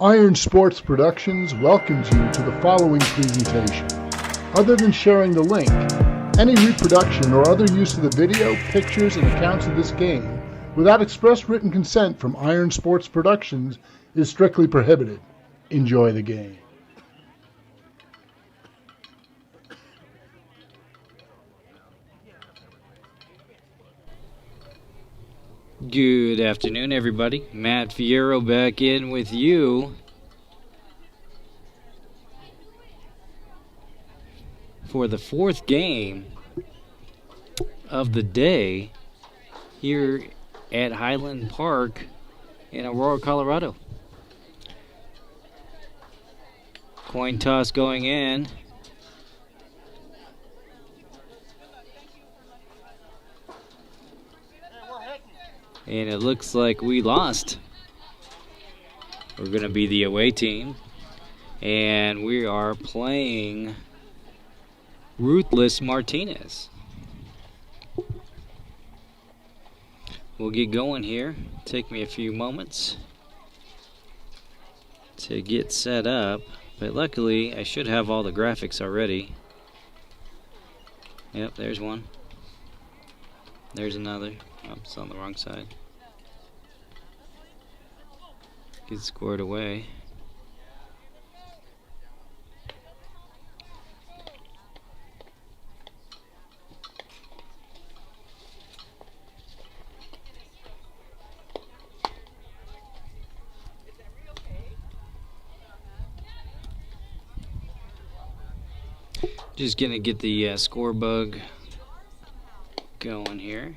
Iron Sports Productions welcomes you to the following presentation. Other than sharing the link, any reproduction or other use of the video, pictures, and accounts of this game without express written consent from Iron Sports Productions is strictly prohibited. Enjoy the game. Good afternoon, everybody. Matt Fierro back in with you for the fourth game of the day here at Highland Park in Aurora, Colorado. Coin toss going in. And it looks like we lost. We're going to be the away team. And we are playing Ruthless Martinez. We'll get going here. Take me a few moments to get set up. But luckily, I should have all the graphics already. Yep, there's one. There's another. Oh, it's on the wrong side. Get scored away. Just gonna get the score bug going here.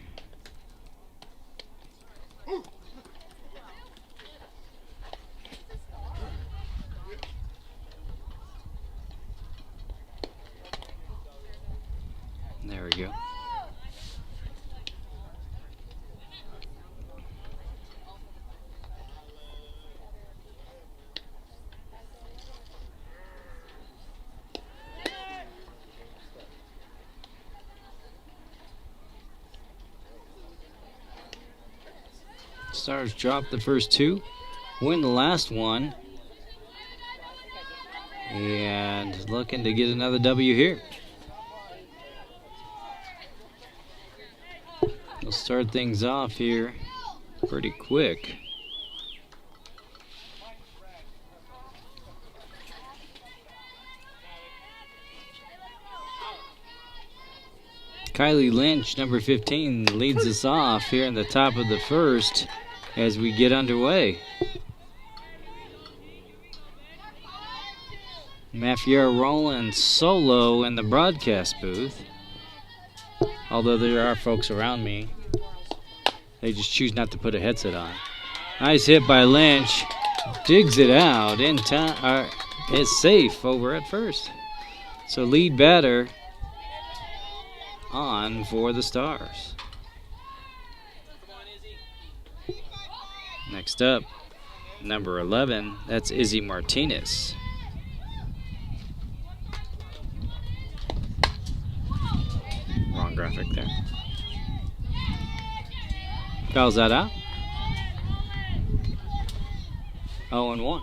There we go. Stars drop the first two, win the last one, and looking to get another W here. We'll start things off here pretty quick. Kylie Lynch, number 15, leads us off here in the top of the first as we get underway. Mafia rolling solo in the broadcast booth. Although there are folks around me, they just choose not to put a headset on. Nice hit by Lynch. Digs it out in time. It's safe over at first. So lead batter on for the Stars. Next up, number 11. That's Izzy Martinez. Wrong graphic there. Fouls that out. 0-1.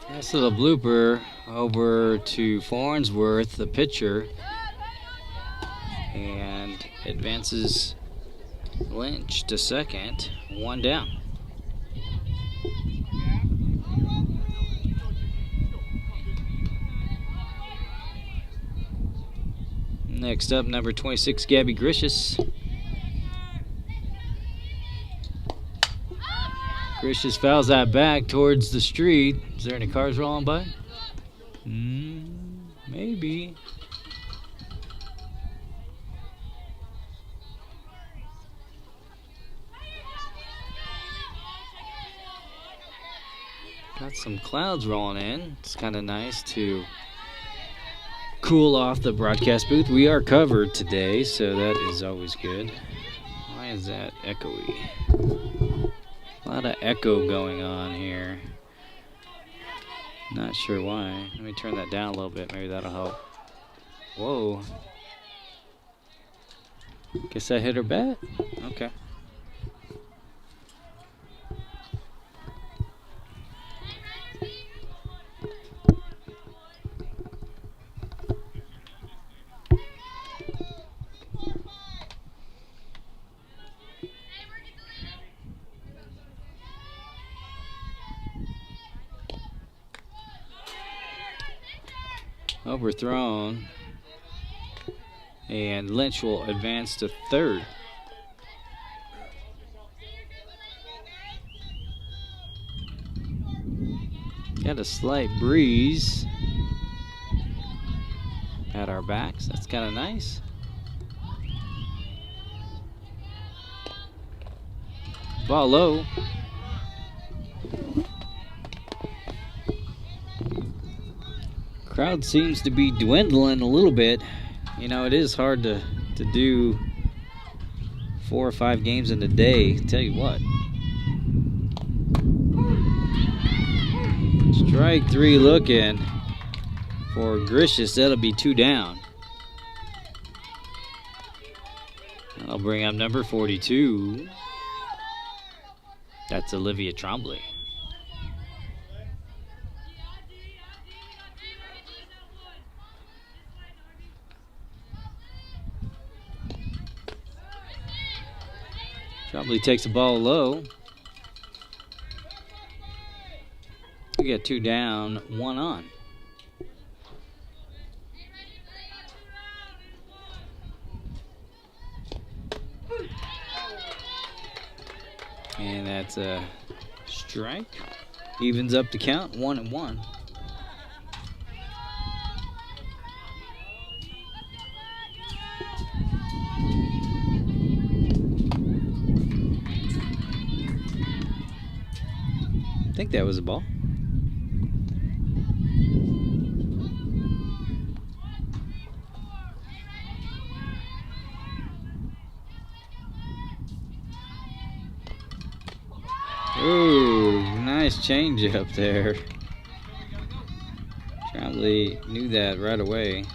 Nice little blooper over to Farnsworth, the pitcher, and advances Lynch to second, one down. Next up, number 26, Gabby Gricius. Gricius fouls that back towards the street. Is there any cars rolling by? Maybe. Got some clouds rolling in. It's kind of nice to cool off the broadcast booth. We are covered today, so that is always good. Why is that echoey? A lot of echo going on here. Not sure why. Let me turn that down a little bit. Maybe that'll help. Whoa. Guess I hit her bat? Okay. Overthrown, and Lynch will advance to third. Got a slight breeze at our backs. That's kind of nice. Ball low. Crowd seems to be dwindling a little bit. You know, it is hard to do 4 or 5 games in a day. Tell you what. Strike 3 looking for Gricius. That'll be 2 down. I'll bring up number 42. That's Olivia Trombley. Trombley takes the ball low. We got 2 down, 1 on. And that's a strike. Evens up the count, 1-1. I think that was a ball. Ooh, nice change up there. Trombley knew that right away.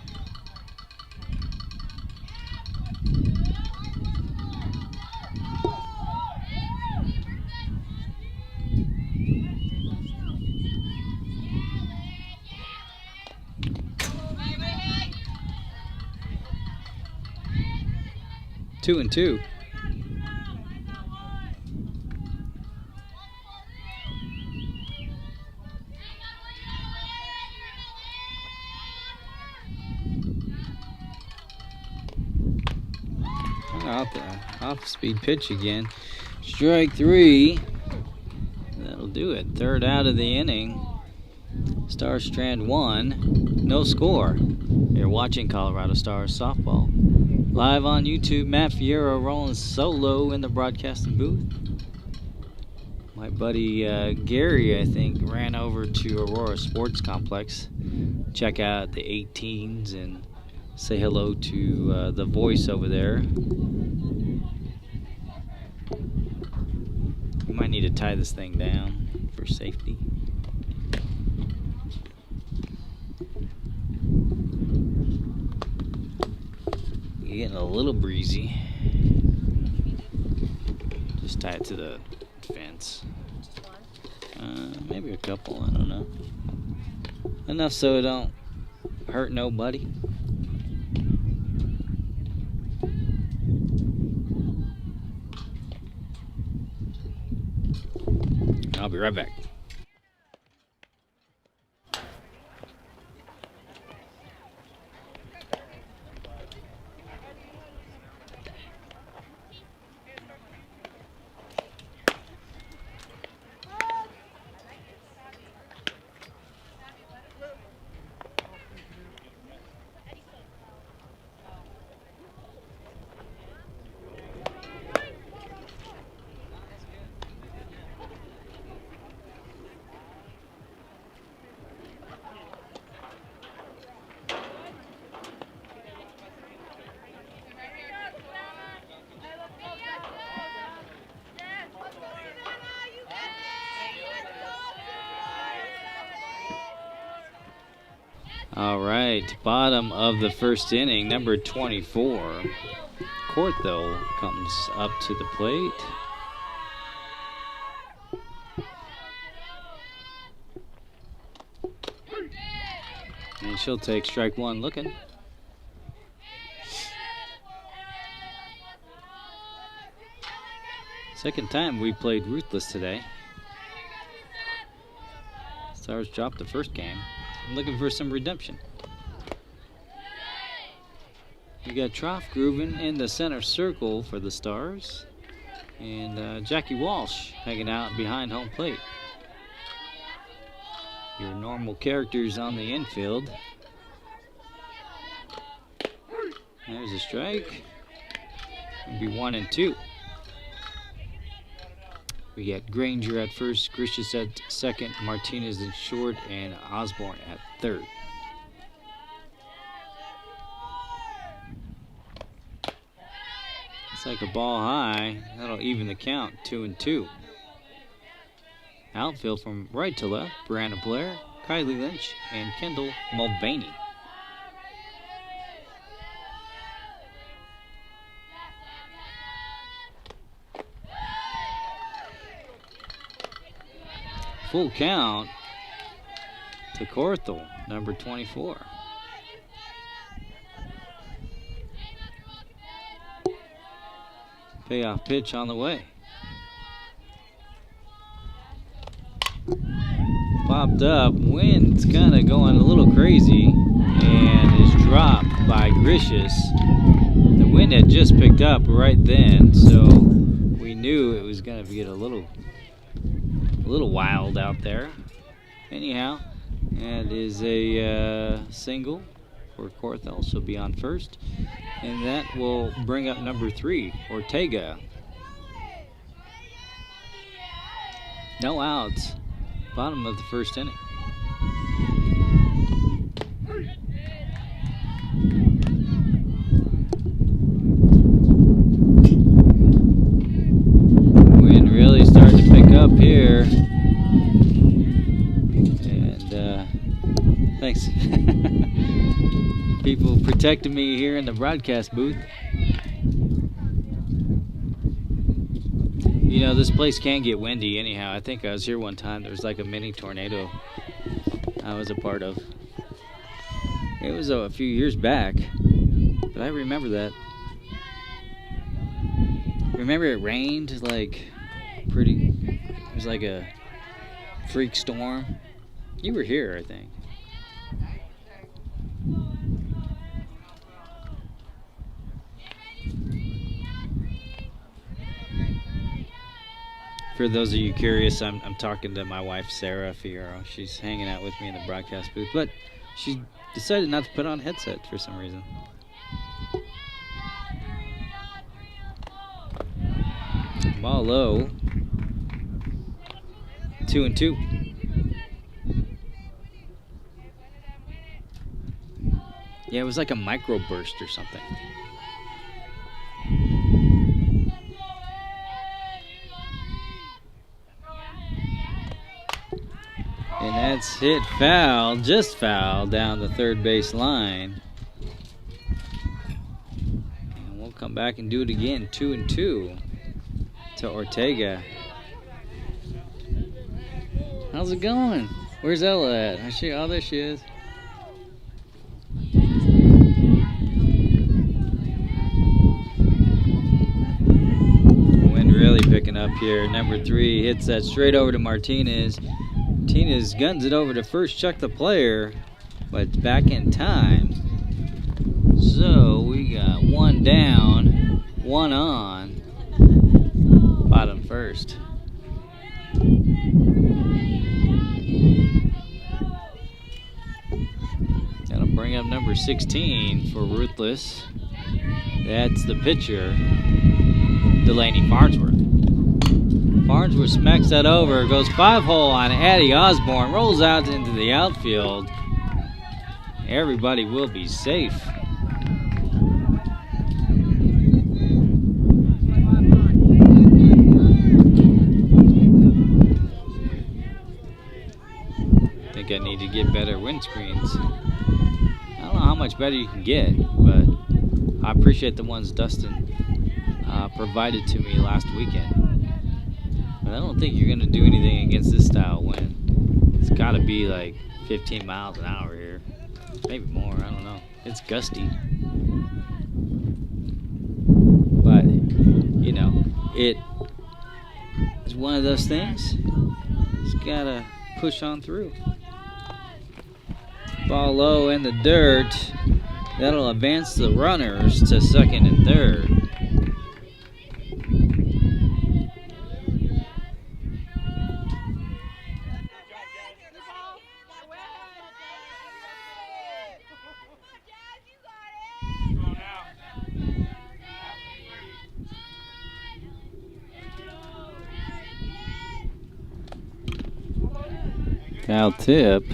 Two and two. Out there, off-speed pitch again. Strike 3. That'll do it. Third out of the inning. Star Strand 1. No score. You're watching Colorado Stars softball. Live on YouTube, Matt Fierro rolling solo in the broadcasting booth. My buddy Gary, I think, ran over to Aurora Sports Complex. Check out the 18s and say hello to the voice over there. We might need to tie this thing down for safety. Getting a little breezy. Just tie it to the fence. Maybe a couple, I don't know. Enough so it don't hurt nobody. I'll be right back. All right, bottom of the first inning, number 24. Cortho comes up to the plate. And she'll take strike one looking. Second time we played Ruthless today. Stars dropped the first game. I'm looking for some redemption. We got Troftgruben in the center circle for the Stars. And Jackie Walsh hanging out behind home plate. Your normal characters on the infield. There's a strike. It'll be 1 and 2. We got Granger at first, Grishis at second, Martinez in short, and Osborne at third. It's like a ball high. That'll even the count, 2 and 2. Outfield from right to left, Brianna Blair, Kylie Lynch, and Kendall Mulvaney. Full count to Cortho, number 24. Payoff pitch on the way. Popped up, wind's kind of going a little crazy and is dropped by Grishis. The wind had just picked up right then, so we knew it was going to get a little wild out there. Anyhow, that is a single for Cortho. She'll be on first, and that will bring up number 3, Ortega. No outs. Bottom of the first inning. Wind really starting to pick up here. And thanks. People protecting me here in the broadcast booth. You know, this place can get windy anyhow. I think I was here one time. There was like a mini tornado I was a part of. It was a few years back, but I remember that. Remember it rained like pretty, it was like a freak storm. You were here, I think. For those of you curious, I'm talking to my wife, Sarah Fierro. She's hanging out with me in the broadcast booth, but she decided not to put on a headset for some reason. Ball low. 2 and 2. Yeah, it was like a microburst or something. And that's hit foul, just foul, down the third base line. And we'll come back and do it again, 2 and 2 to Ortega. How's it going? Where's Ella at? Oh, there she is. Wind really picking up here. Number 3 hits that straight over to Martinez. Martinez guns it over to first, check the player, but it's back in time. So we got 1 down, 1 on, bottom first. That'll bring up number 16 for Ruthless. That's the pitcher, Delaney Farnsworth. Farnsworth smacks that over, goes 5-hole on Addie Osborne, rolls out into the outfield. Everybody will be safe. I think I need to get better windscreens. much better you can get, but I appreciate the ones Dustin provided to me last weekend. But I don't think you're going to do anything against this style wind. It's got to be like 15 miles an hour here. Maybe more, I don't know. It's gusty. But, you know, it is one of those things. Just got to push on through. Ball low in the dirt. That'll advance the runners to second and third. Foul tip.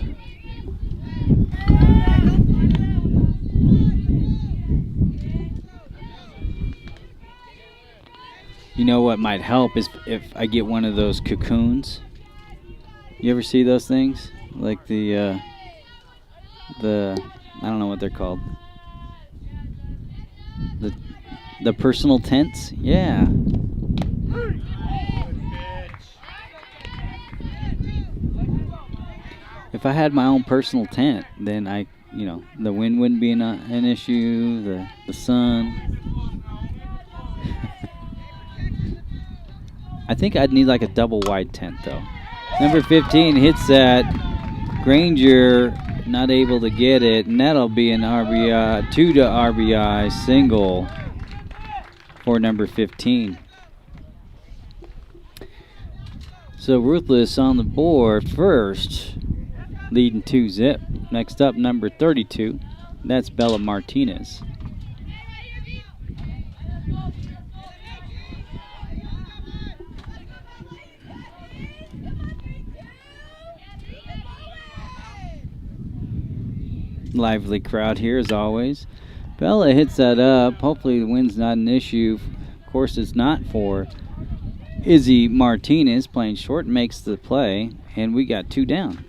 You know what might help is if I get one of those cocoons. You ever see those things? Like the I don't know what they're called. The personal tents? Yeah. If I had my own personal tent, then the wind wouldn't be an issue, the sun. I think I'd need like a double wide tent though. Number 15 hits that. Granger not able to get it, and that'll be an RBI, 2 to RBI single for number 15. So Ruthless on the board first, leading 2-zip. Next up, number 32. That's Bella Martinez. Lively crowd here as always. Bella hits that up. Hopefully the wind's not an issue. Of course it's not for Izzy Martinez. Playing short makes the play, and we got 2 down.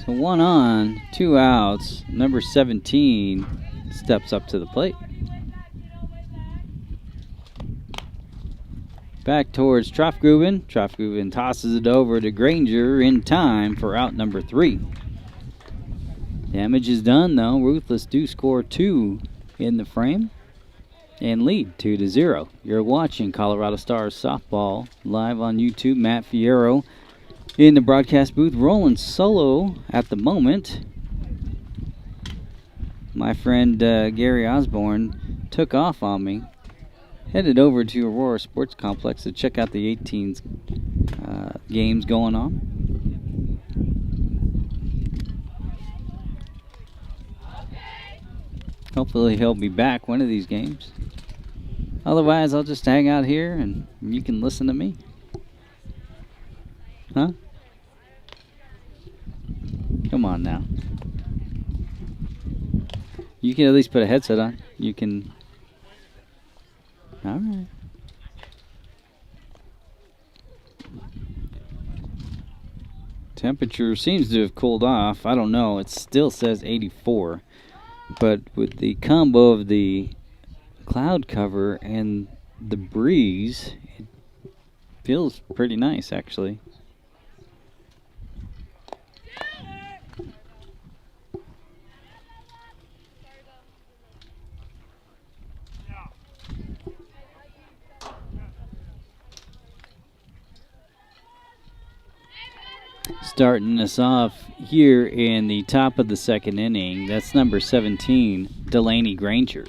So 1 on, 2 outs. Number 17 steps up to the plate. Back towards Troftgruben. Troftgruben tosses it over to Granger in time for out number 3. Damage is done though. Ruthless do score 2 in the frame and lead 2-0. You're watching Colorado Stars softball live on YouTube. Matt Fierro in the broadcast booth, rolling solo at the moment. My friend Gary Osborne took off on me. Headed over to Aurora Sports Complex to check out the 18s games going on. Hopefully he'll be back one of these games. Otherwise, I'll just hang out here and you can listen to me. Huh? Come on now. You can at least put a headset on. You can... All right. Temperature seems to have cooled off. I don't know. It still says 84. But with the combo of the cloud cover and the breeze, it feels pretty nice, actually. Starting us off here in the top of the second inning, that's number 17, Delaney Granger.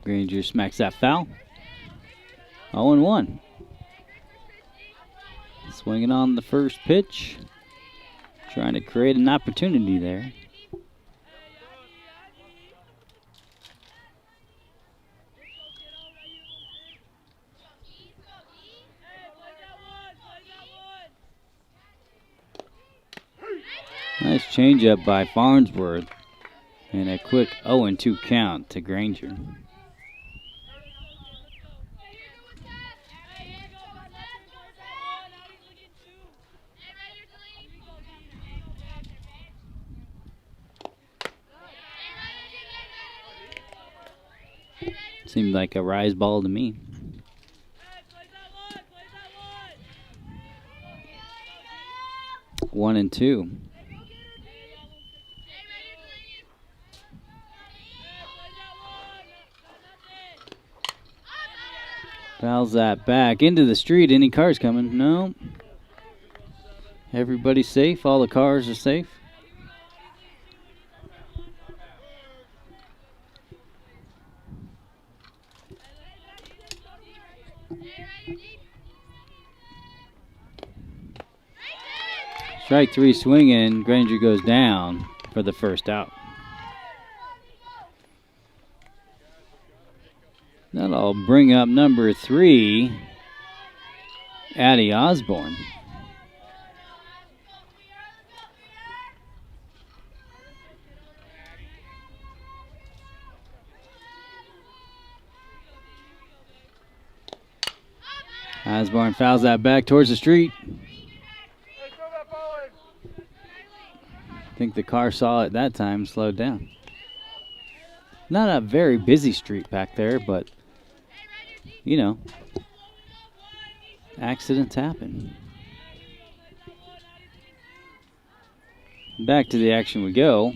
Granger smacks that foul. 0-1. Swinging on the first pitch. Trying to create an opportunity there. Nice changeup by Farnsworth. And a quick 0-2 count to Granger. Seemed like a rise ball to me. One and two. Fouls that back into the street. Any cars coming? No. Everybody's safe. All the cars are safe. Strike three swinging. Granger goes down for the first out. That'll bring up number 3, Addie Osborne. Osborne fouls that back towards the street. I think the car saw it that time, slowed down. Not a very busy street back there, but, you know, accidents happen. Back to the action we go.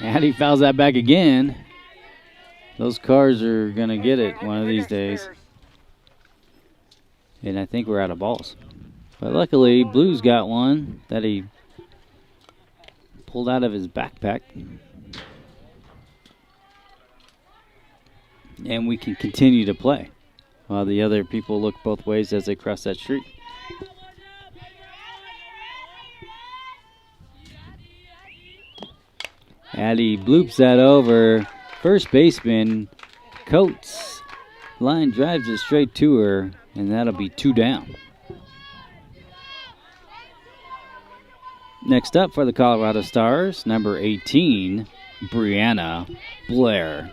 Addie fouls that back again. Those cars are going to get it one of these days. And I think we're out of balls. But luckily, Blue's got one that he pulled out of his backpack. And we can continue to play while the other people look both ways as they cross that street. Addie bloops that over. First baseman Coates line drives it straight to her, and that'll be 2 down. Next up for the Colorado Stars, number 18, Brianna Blair.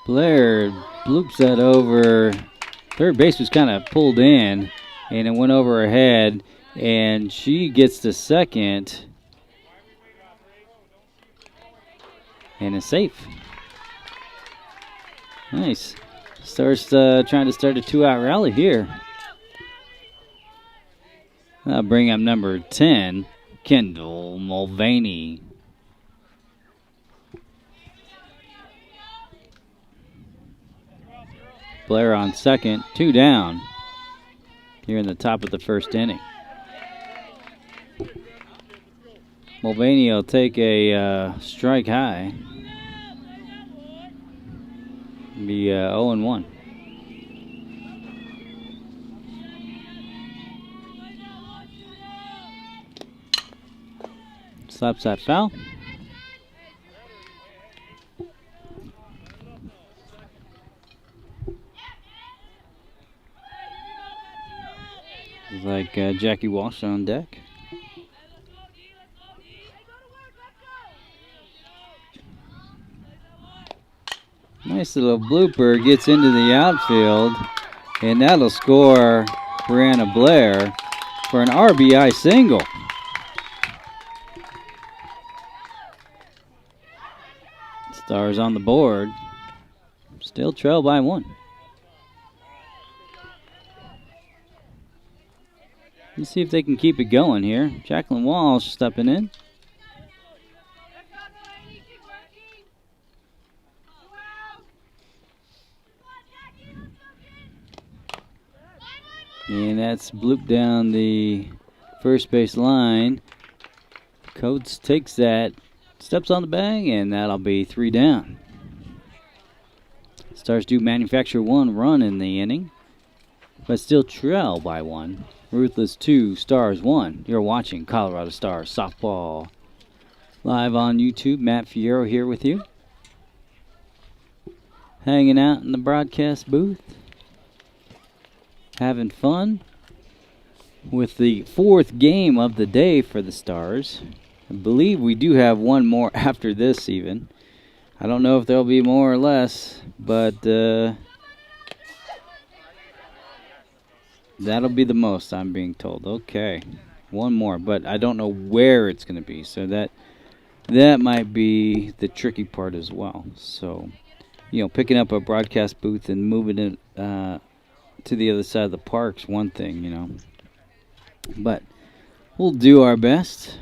Blair bloops that over. Third base was kind of pulled in, and it went over her head, and she gets to second. And is safe. Nice. Starts trying to start a 2-out rally here. That'll bring up number 10, Kendall Mulvaney. Blair on second, 2 down here in the top of the first inning. Mulvaney will take a strike high. Be 0-1. Slaps that foul. It's like Jackie Walsh on deck. Nice little blooper, gets into the outfield, and that'll score Brianna Blair for an RBI single. Stars on the board, still trail by 1. Let's see if they can keep it going here. Jacqueline Walsh stepping in. And that's blooped down the first base line. Coates takes that, steps on the bag, and that'll be 3 down. Stars do manufacture 1 run in the inning, but still trail by 1. Ruthless 2, Stars 1. You're watching Colorado Stars softball Live on YouTube, Matt Fierro here with you. Hanging out in the broadcast booth. Having fun with the 4th game of the day for the Stars. I believe we do have one more after this even. I don't know if there'll be more or less, but that'll be the most, I'm being told. Okay, one more, but I don't know where it's going to be, so that might be the tricky part as well. So, picking up a broadcast booth and moving it to the other side of the park's one thing, But we'll do our best.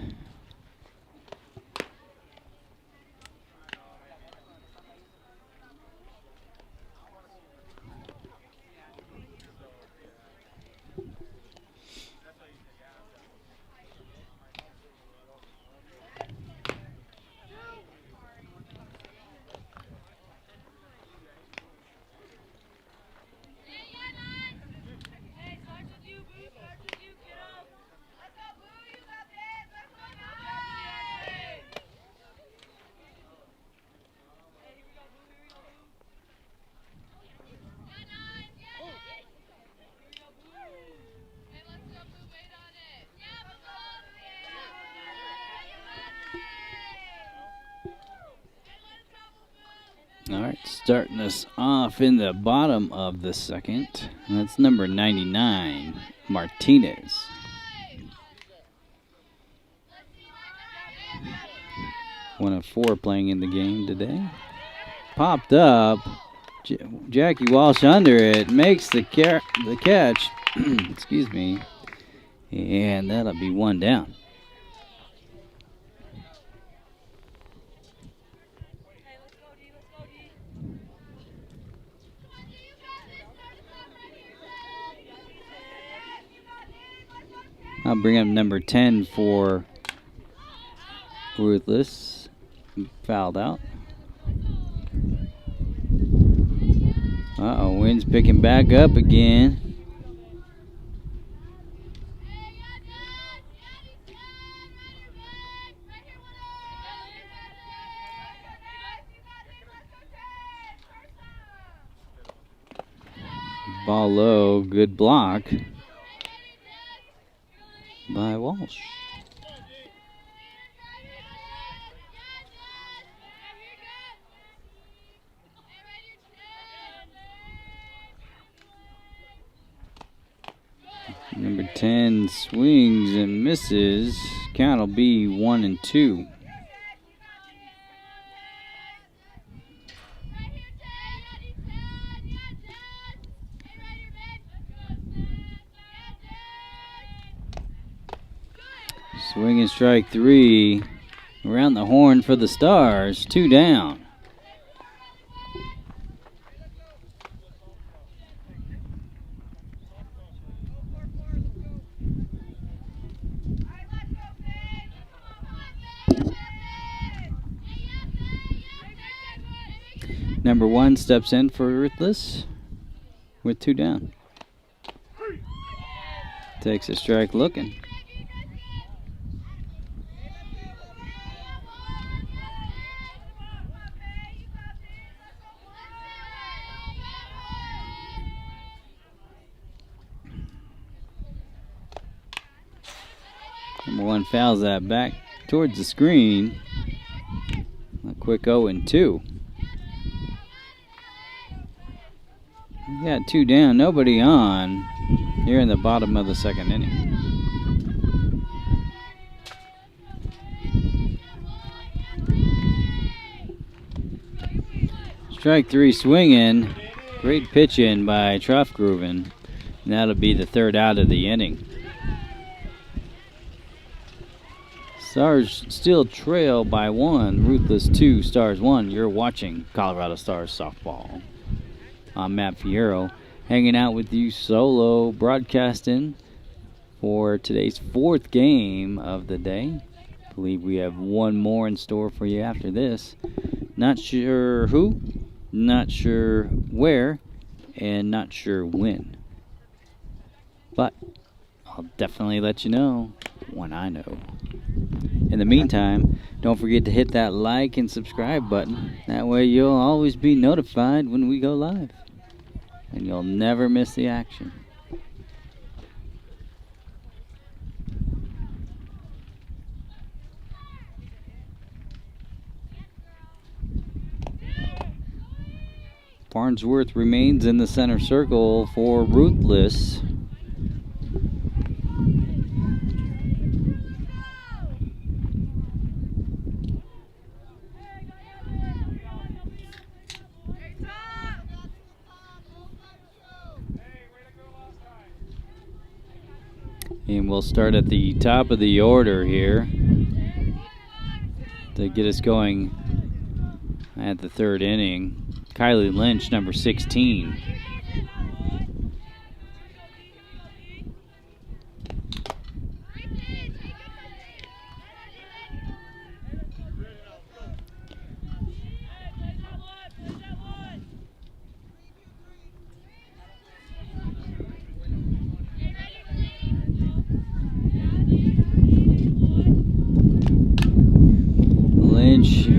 All right, starting us off in the bottom of the second. That's number 99, Martinez. One of 4 playing in the game today. Popped up. Jackie Walsh under it. Makes the catch. Excuse me. And that'll be 1 down. I'll bring up number 10 for Ruthless. Fouled out. Uh-oh, wind's picking back up again. Ball low, good block by Walsh. Number 10 swings and misses. Count will be 1-2. Swing and strike 3. Around the horn for the Stars. 2 down. Number 1 steps in for Ruthless with 2 down. Takes a strike looking. Number 1 fouls that back towards the screen. A quick 0-2. We got 2 down, nobody on here in the bottom of the second inning. Strike 3 swinging. Great pitch in by Troftgruben. And that'll be the 3rd out of the inning. Stars still trail by 1. Ruthless 2, Stars 1. You're watching Colorado Stars softball. I'm Matt Fierro, hanging out with you solo, broadcasting for today's 4th game of the day. I believe we have one more in store for you after this. Not sure who, not sure where, and not sure when. But I'll definitely let you know when I know. In the meantime, don't forget to hit that like and subscribe button. That way you'll always be notified when we go live. And you'll never miss the action. Farnsworth remains in the center circle for Ruthless. And we'll start at the top of the order here to get us going at the third inning. Kylie Lynch, number 16.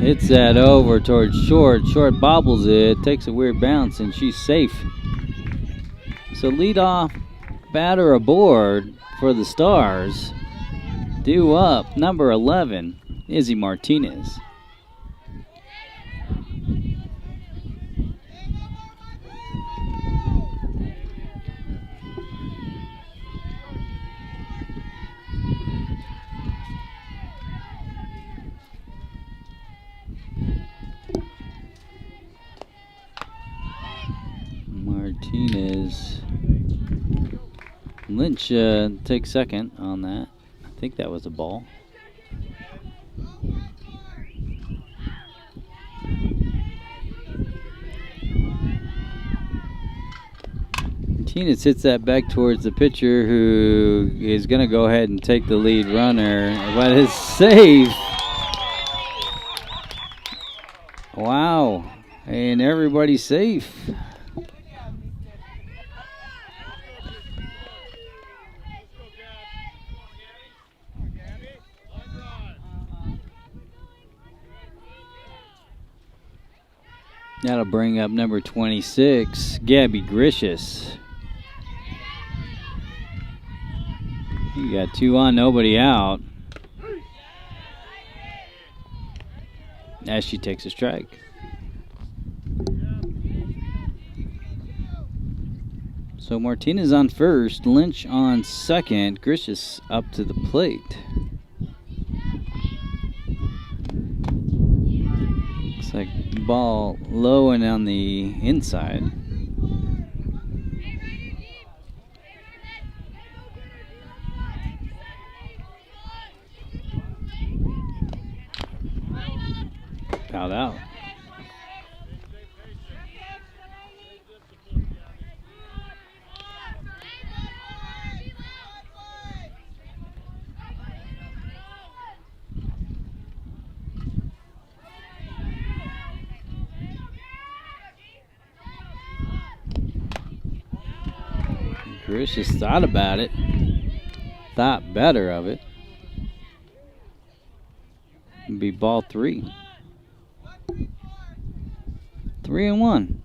Hits that over towards short. Short bobbles it, takes a weird bounce, and she's safe. So leadoff batter aboard for the Stars. Due up, number 11, Izzy Martinez. Martinez. Lynch takes second on that. I think that was a ball. Martinez hits that back towards the pitcher, who is going to go ahead and take the lead runner, but it's safe. Wow. And everybody's safe. That'll bring up number 26, Gabby Gricius. You got 2 on, nobody out. As she takes a strike. So Martinez on first, Lynch on second, Gricius up to the plate. Looks like ball low and on the inside. Fouled out. Gricius thought about it, thought better of it. It'd be ball 3. 3-1.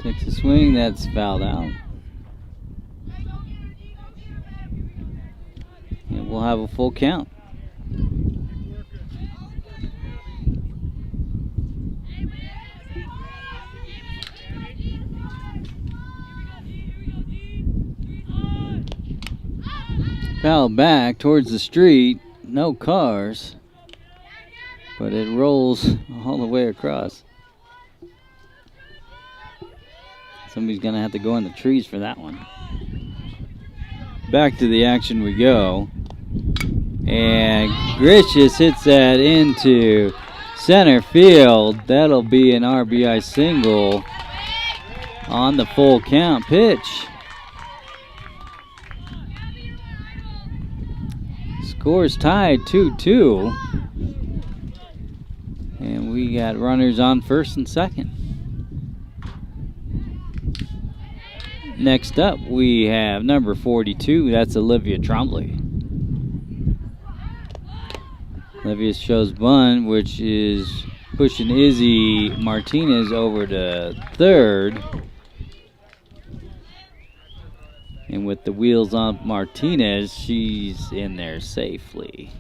Takes a swing, that's fouled out. And we'll have a full count. Foul back towards the street, no cars, but it rolls all the way across. Somebody's gonna have to go in the trees for that one. Back to the action we go. And Gricius hits that into center field. That'll be an RBI single on the full count pitch. Score's tied 2-2. And we got runners on first and second. Next up, we have number 42. That's Olivia Trombley. Olivia shows bunt, which is pushing Izzy Martinez over to third. And with the wheels on Martinez, she's in there safely.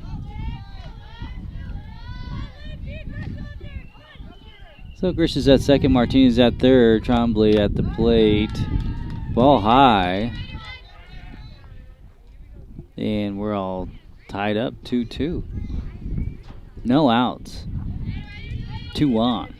So Grish is at second, Martinez at third, Trombley at the plate. Ball high. And we're all tied up 2-2. No outs. 2 on.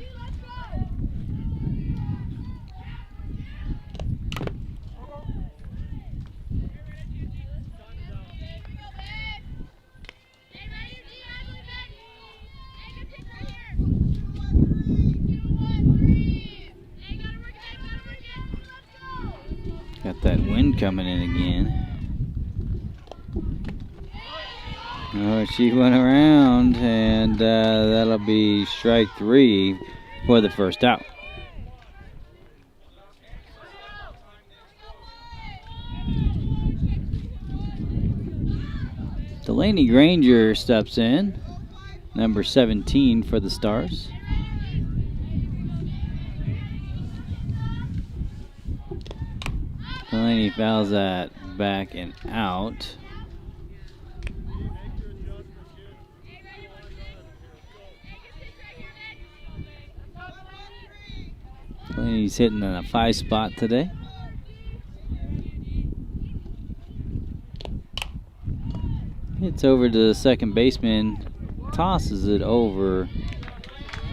Got that wind coming in again. Oh, she went around, and that'll be strike 3 for the first out. Delaney Granger steps in, number 17 for the Stars. Delaney fouls that back and out. Delaney's hitting in a 5 spot today. Hits over to the second baseman, tosses it over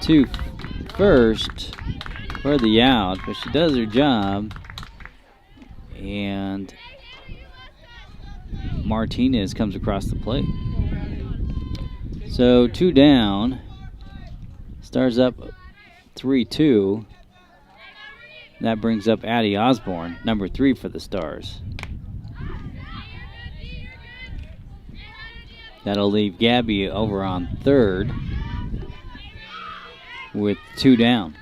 to first for the out, but she does her job. And Martinez comes across the plate. So 2 down. Stars up 3-2. That brings up Addie Osborne, number 3 for the Stars. That'll leave Gabby over on third with 2 down.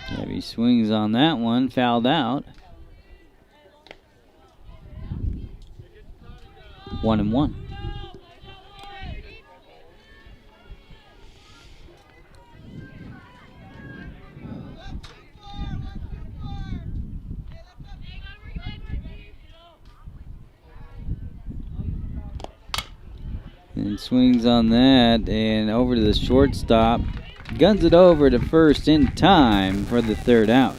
Gabby swings on that one, fouled out. 1-1. And swings on that and over to the shortstop. Guns it over to first in time for the third out.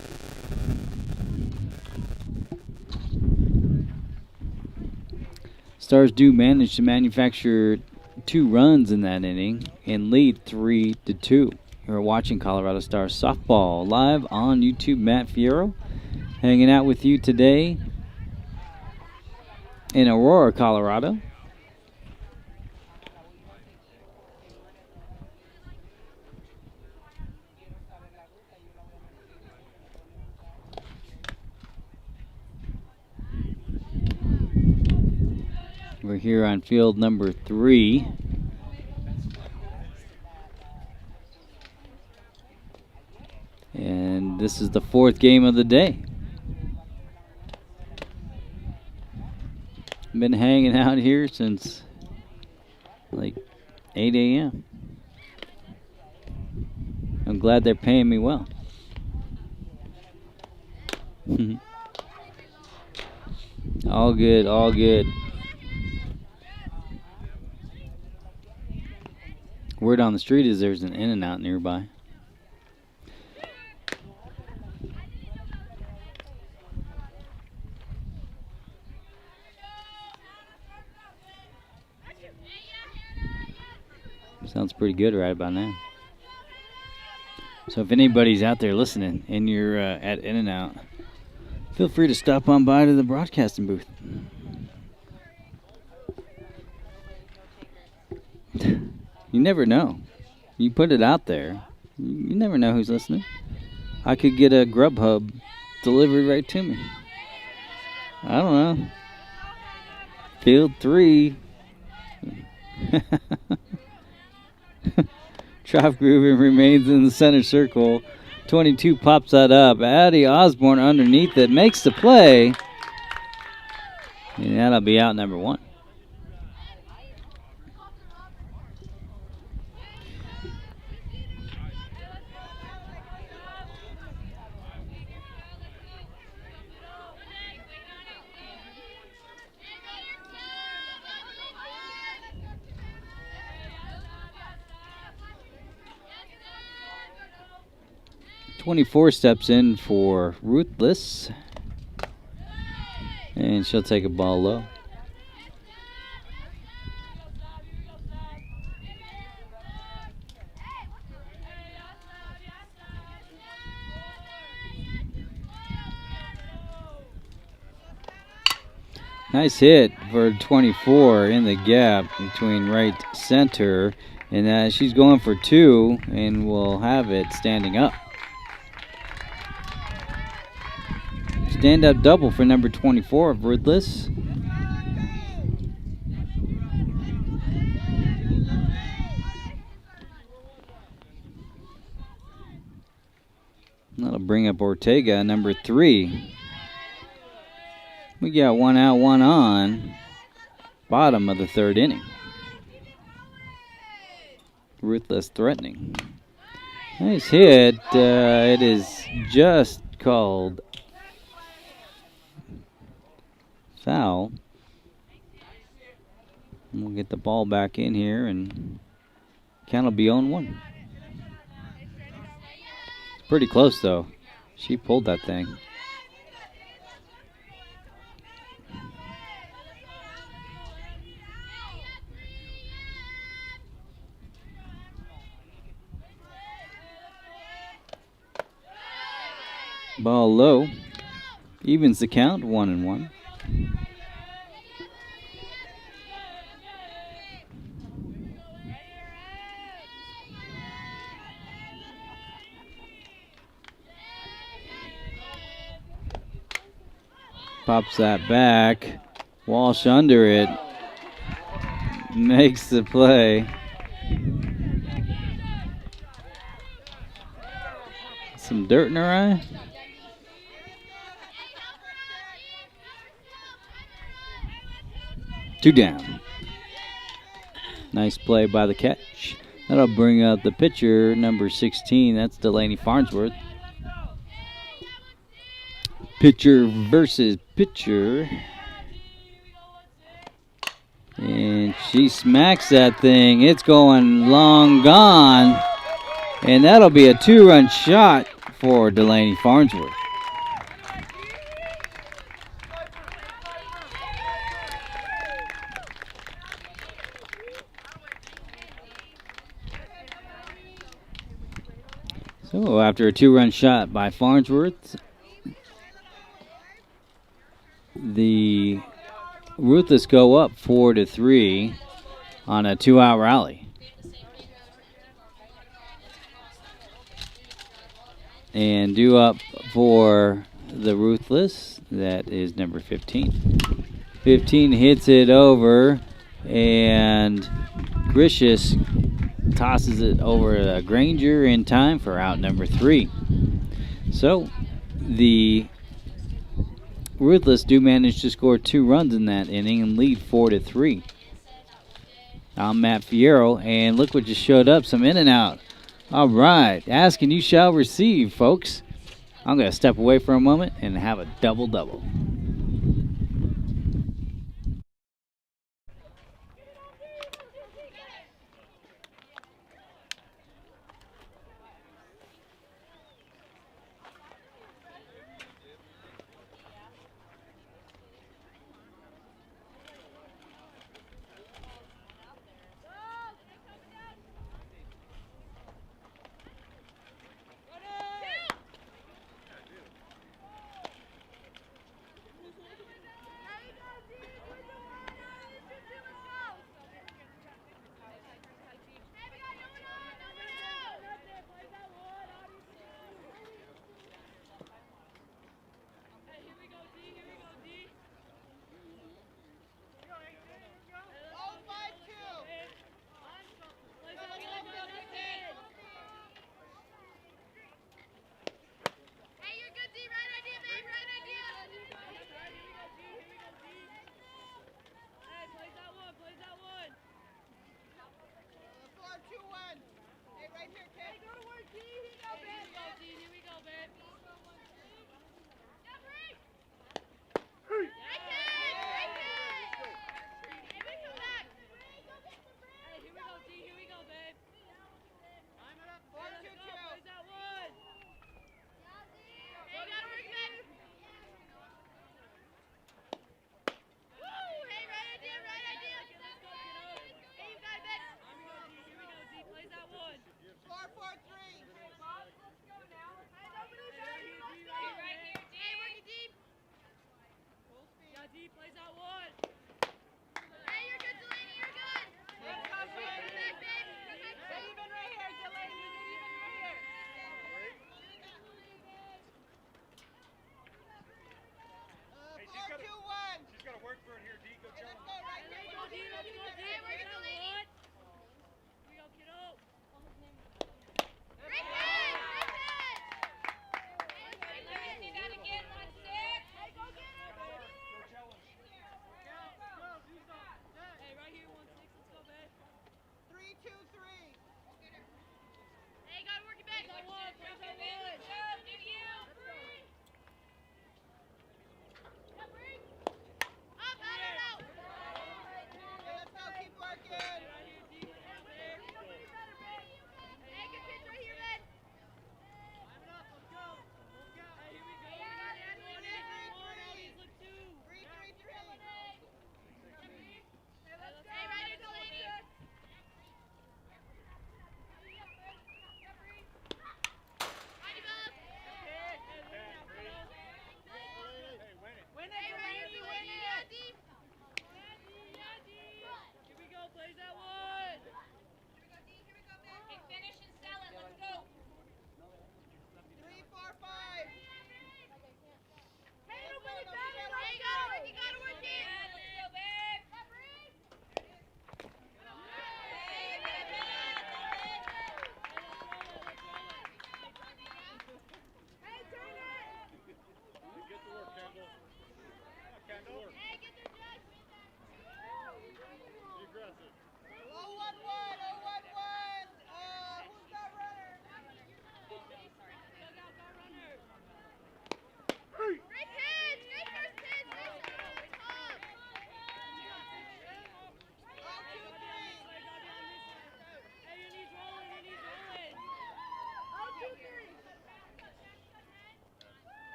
Stars do manage to manufacture 2 runs in that inning and lead 3-2. You're watching Colorado Stars softball live on YouTube. Matt Fierro hanging out with you today in Aurora, Colorado. We're here on field number 3. And this is the 4th game of the day. Been hanging out here since like 8 a.m. I'm glad they're paying me well. All good, all good. Word on the street is there's an In-N-Out nearby. Sounds pretty good right about now. So if anybody's out there listening and you're at In-N-Out, feel free to stop on by to the broadcasting booth. You never know. You put it out there. You never know who's listening. I could get a Grubhub delivered right to me. I don't know. Field 3. Troftgruben remains in the center circle. 22 pops that up. Addie Osborne underneath it. Makes the play. And that'll be out number 1. .24 steps in for Ruthless. And she'll take a ball low. Nice hit for 24 in the gap between right center. And she's going for 2 and will have it standing up. Stand-up double for number 24 of Ruthless. That'll bring up Ortega, number 3. We got 1 out, 1 on. Bottom of the 3rd inning. Ruthless threatening. Nice hit. It is just called foul. We'll get the ball back in here and count will be on 1. It's pretty close though. She pulled that thing. Ball low. Evens the count, 1-1. Pops that back. Walsh under it. Makes the play. Some dirt in her eye. Two down. Nice play by the catch. That'll bring up the pitcher, number 16. That's Delaney Farnsworth. Pitcher versus pitcher. And she smacks that thing. It's going long gone. And that'll be a 2-run shot for Delaney Farnsworth. So after a 2-run shot by Farnsworth, the Ruthless go up 4-3 on a 2-out rally. And due up for the Ruthless, that is number 15. 15 hits it over, and Gracious tosses it over to Granger in time for out number 3. So the Ruthless do manage to score 2 runs in that inning and lead 4-3. I'm Matt Fierro, and look what just showed up, some in and out. All right, ask and you shall receive, folks. I'm going to step away for a moment and have a double-double.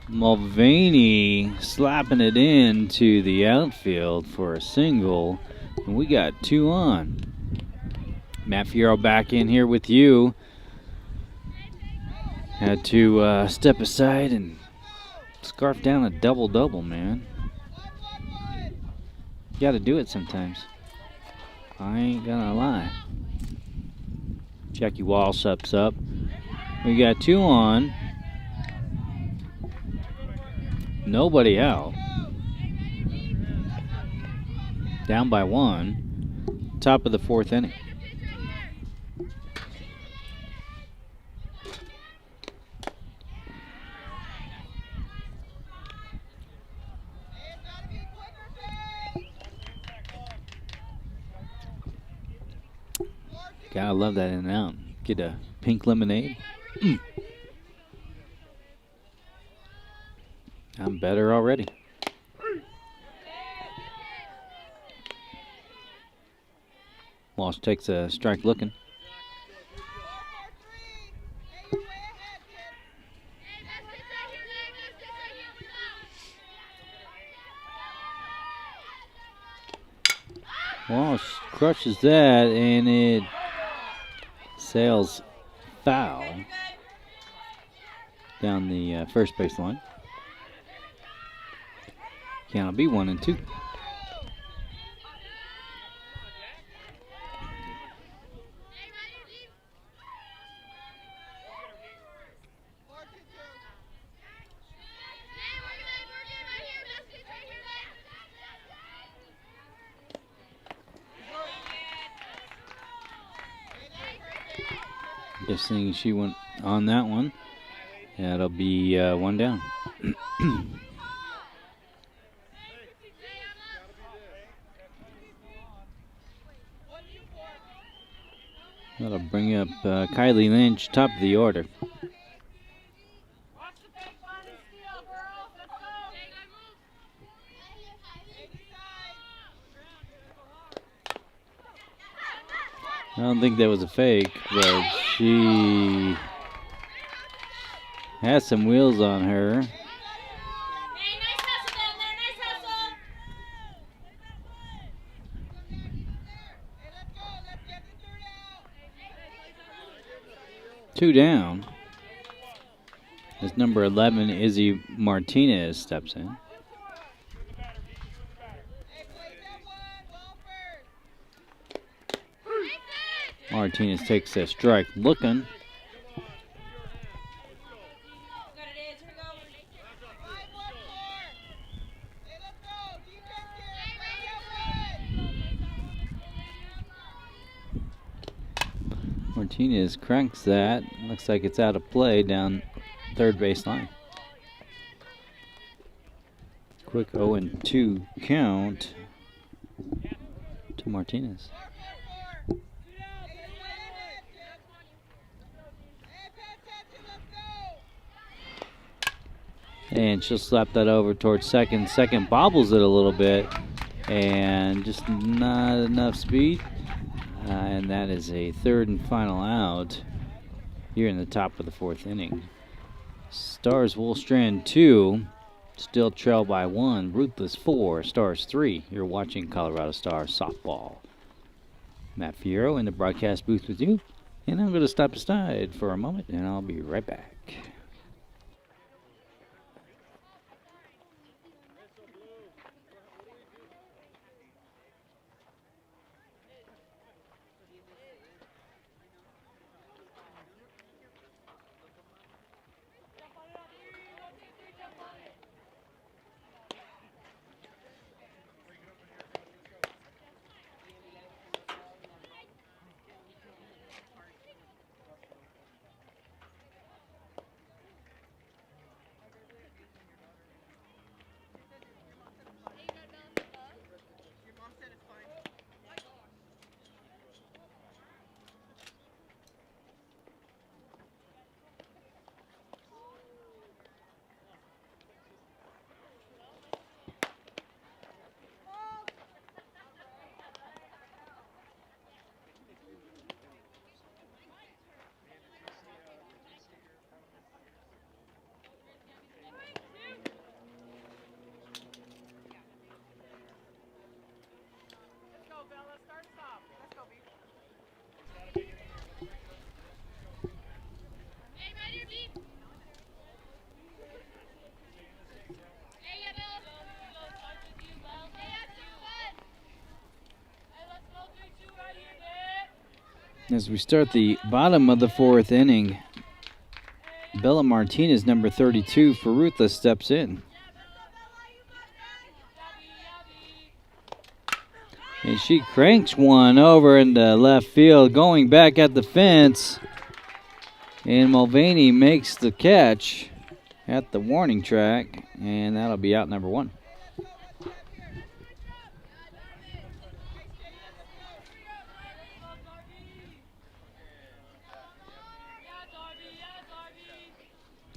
Mulvaney slapping it into the outfield for a single, and we got 2 on. Matt Fierro back in here with you. Had to step aside and scarf down a double-double, man. You gotta do it sometimes. I ain't gonna lie. Jackie Walshup's up. We got 2 on. Nobody out. Down by 1. Top of the 4th inning. Gotta love that in and out. Get a pink lemonade. I'm better already. Walsh takes a strike looking. Walsh crushes that, and it sails foul down the first base line. Count will be 1-2. Guessing she went on that one. That'll be 1 down. That'll bring up Kylie Lynch, top of the order. I don't think that was a fake, but she has some wheels on her. Hey, nice hustle down there, nice hustle. 2 down. As number 11, Izzy Martinez steps in. Martinez takes a strike looking. Martinez cranks that. Looks like it's out of play down third base line. Quick 0-2 count to Martinez. And she'll slap that over towards second. Second bobbles it a little bit, and just not enough speed. And that is a third and final out here in the top of the 4th inning. Stars Woolstrand 2, still trail by 1. Ruthless 4, Stars 3. You're watching Colorado Stars softball. Matt Fierro in the broadcast booth with you. And I'm going to step aside for a moment, and I'll be right back. As we start the bottom of the 4th inning, Bella Martinez, number 32 for Ruthless, steps in. And she cranks one over into left field, going back at the fence. And Mulvaney makes the catch at the warning track, and that'll be out number 1.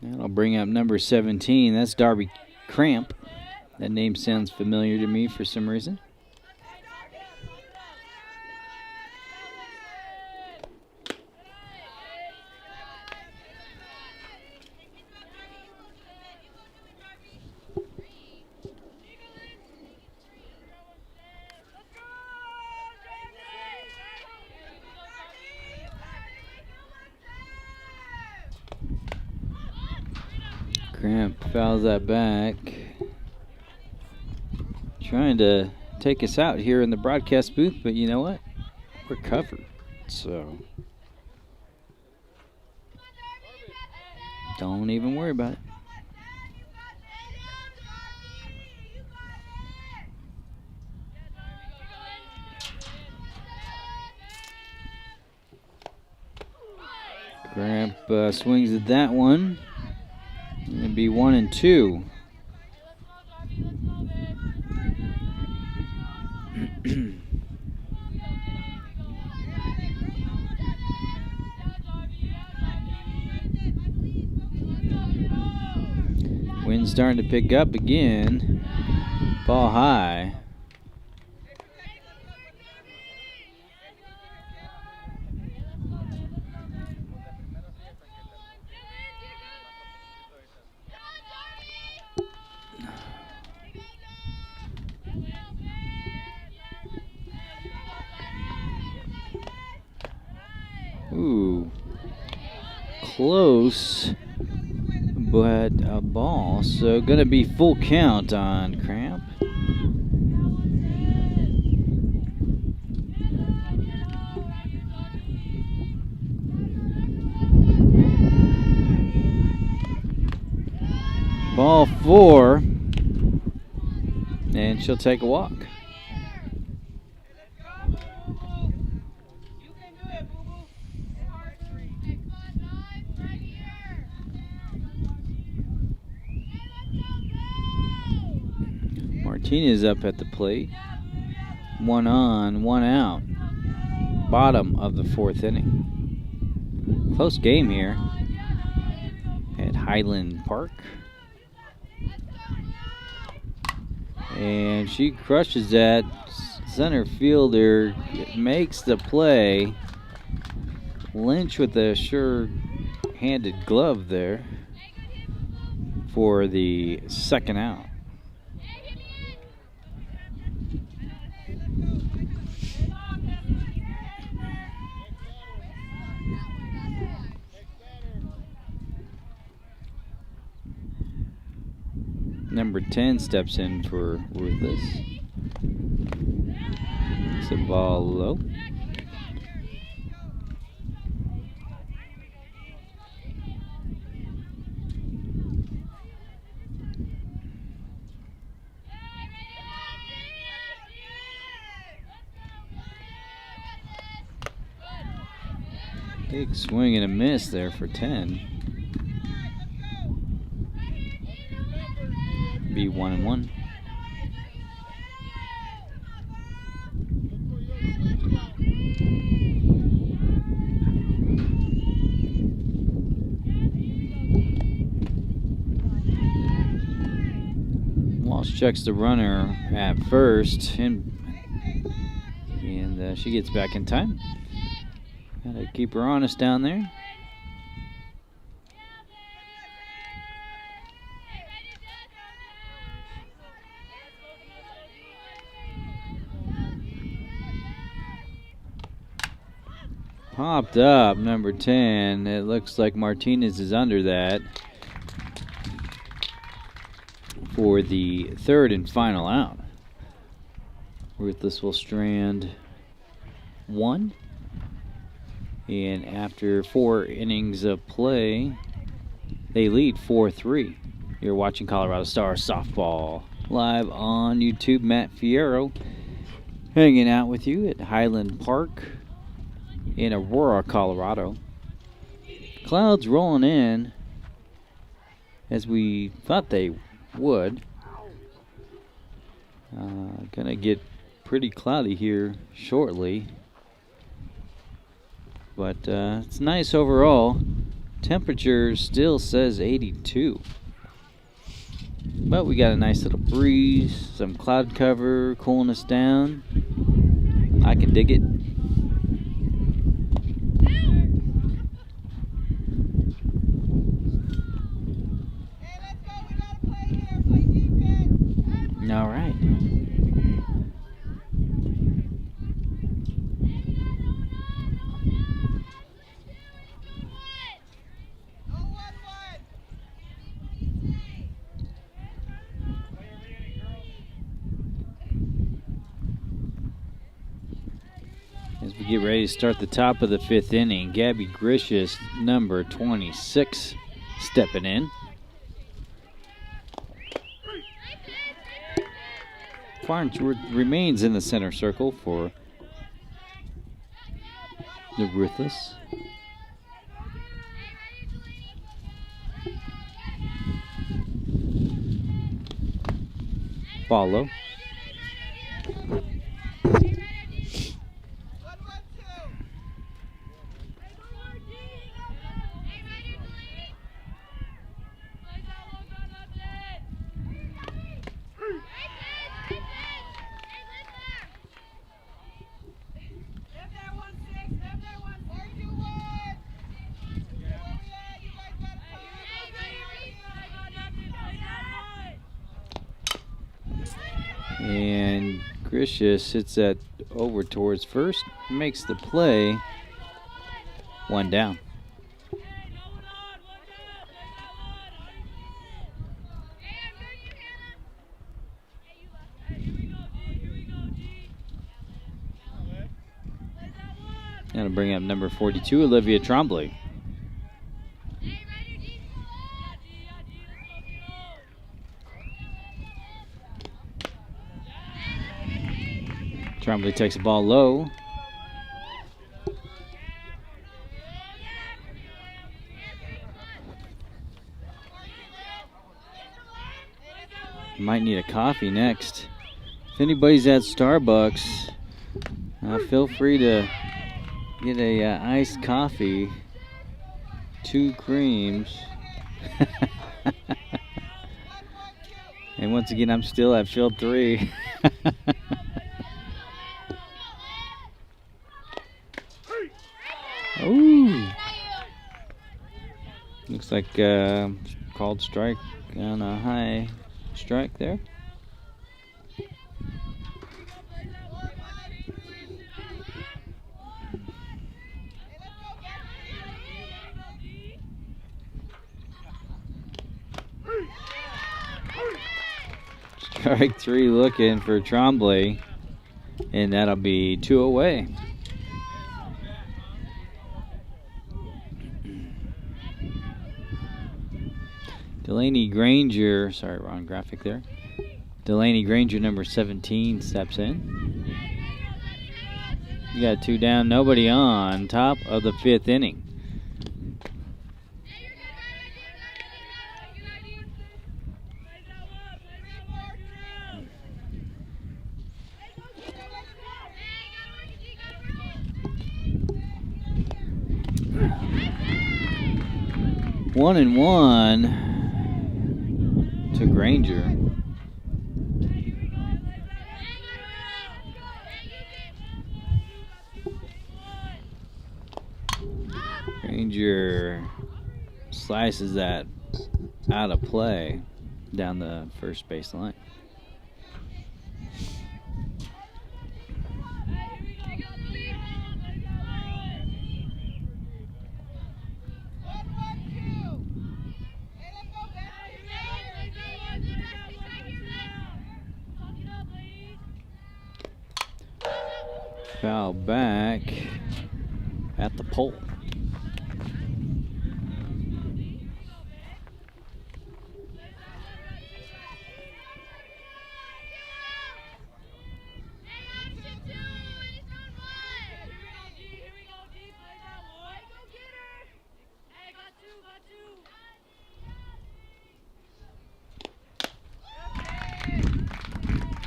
That'll bring up number 17. That's Darby Cramp. That name sounds familiar to me for some reason. Cramp fouls that back. Trying to take us out here in the broadcast booth, but you know what? We're covered, so don't even worry about it. Cramp swings at that one. It'd be 1-2. Wind's starting to pick up again. Ball high. Ooh, close, but a ball. So gonna be full count on Cramp. Ball 4, and she'll take a walk. Martinez up at the plate. 1 on, 1 out. Bottom of the 4th inning. Close game here at Highland Park. And she crushes that. Center fielder makes the play. Lynch with a sure-handed glove there for the 2nd out. Number 10 steps in for Ruthless. It's a ball low. Big swing and a miss there for 10. Be 1-1. Walsh checks the runner at first, and she gets back in time. Gotta keep her honest down there. Popped up, number 10. It looks like Martinez is under that for the 3rd and final out. Ruthless will strand 1. And after 4 innings of play, they lead 4-3. You're watching Colorado Stars softball live on YouTube. Matt Fierro hanging out with you at Highland Park in Aurora, Colorado. Clouds rolling in as we thought they would. Gonna get pretty cloudy here shortly. But it's nice overall. Temperature still says 82. But we got a nice little breeze, some cloud cover cooling us down. I can dig it. All right. As we get ready to start the top of the 5th inning, Gabby Gricius, number 26, stepping in. Farnsworth remains in the center circle for the Ruthless. Follow. And Gricius hits that over towards first, makes the play. 1 down. Gonna bring up number 42, Olivia Trombley. Trombley takes the ball low. Might need a coffee next. If anybody's at Starbucks, feel free to get a iced coffee, 2 creams. And once again, I'm still at field 3. Ooh. Looks like called strike on a high strike there. Strike 3 looking for Trombley, and that'll be 2 away. Delaney Granger, sorry, wrong graphic there. Delaney Granger, number 17, steps in. You got 2 down, nobody on, top of the 5th inning. One and one to Granger. Granger slices that out of play down the first base line. Foul back at the pole.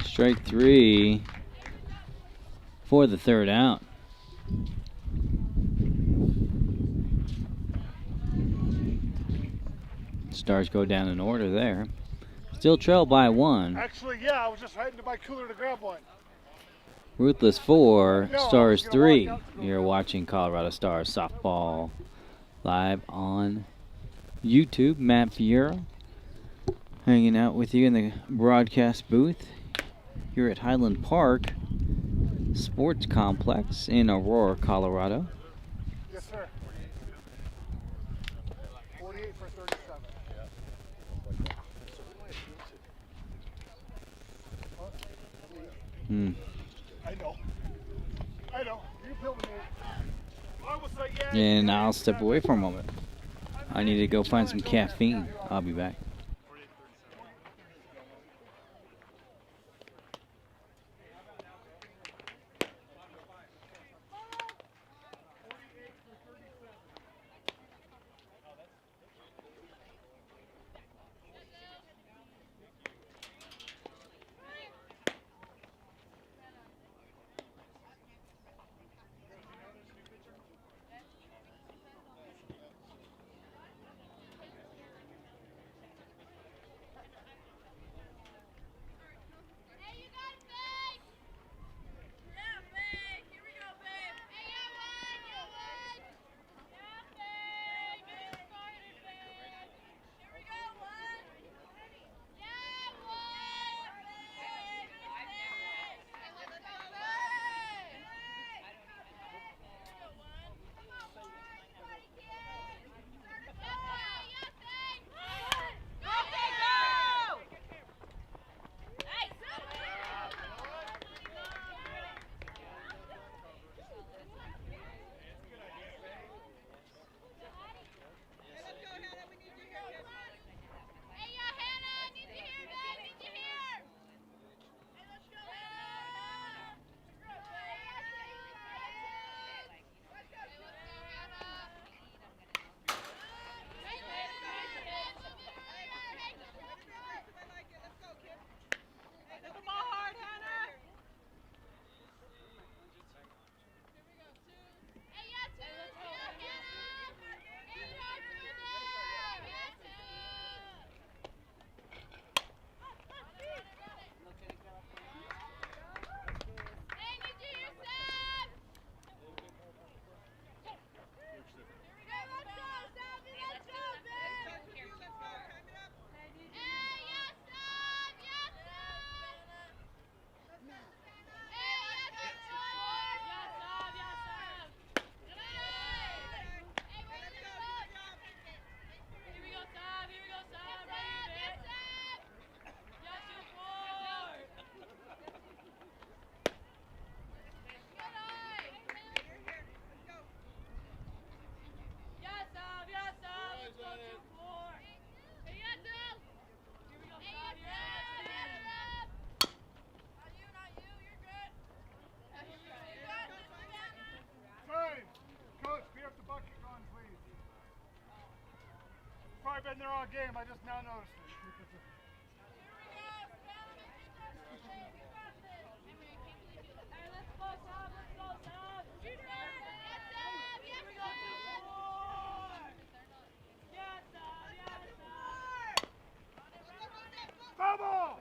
Strike 3 for the third out. Stars go down in order there. Still trail by 1. Actually, yeah, I was just heading to my cooler to grab one. Ruthless 4, Stars 3. You're watching Colorado Stars softball live on YouTube. Matt Fiero hanging out with you in the broadcast booth here at Highland Park Sports Complex in Aurora, Colorado. Yes, sir. 48 for 37. I know. You built me. I was like, yeah. And I'll step away for a moment. I need to go find some caffeine. I'll be back. Been there all game, I just now noticed it. Bubble!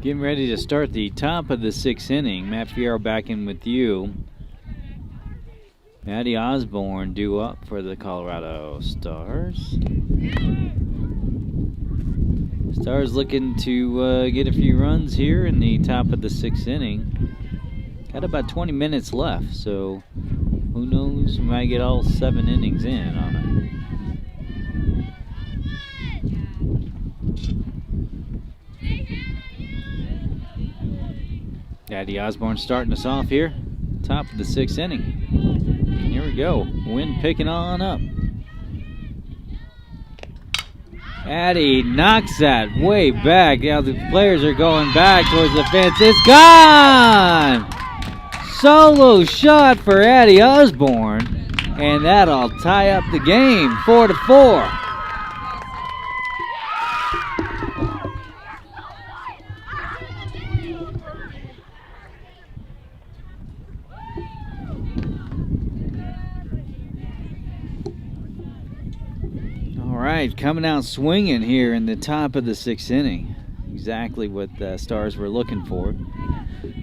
Getting ready to start the top of the 6th inning. Matt Fierro back in with you. Matty Osborne due up for the Colorado Stars. Stars looking to get a few runs here in the top of the 6th inning. Got about 20 minutes left, so who knows? We might get all 7 innings in on it. Matty Osborne starting us off here. Top of the 6th inning. Here we go. Wind picking on up. Addy knocks that way back. Now the players are going back towards the fence. It's gone! Solo shot for Addy Osborne. And that'll tie up the game. 4-4. Right, coming out swinging here in the top of the 6th inning. Exactly what the Stars were looking for.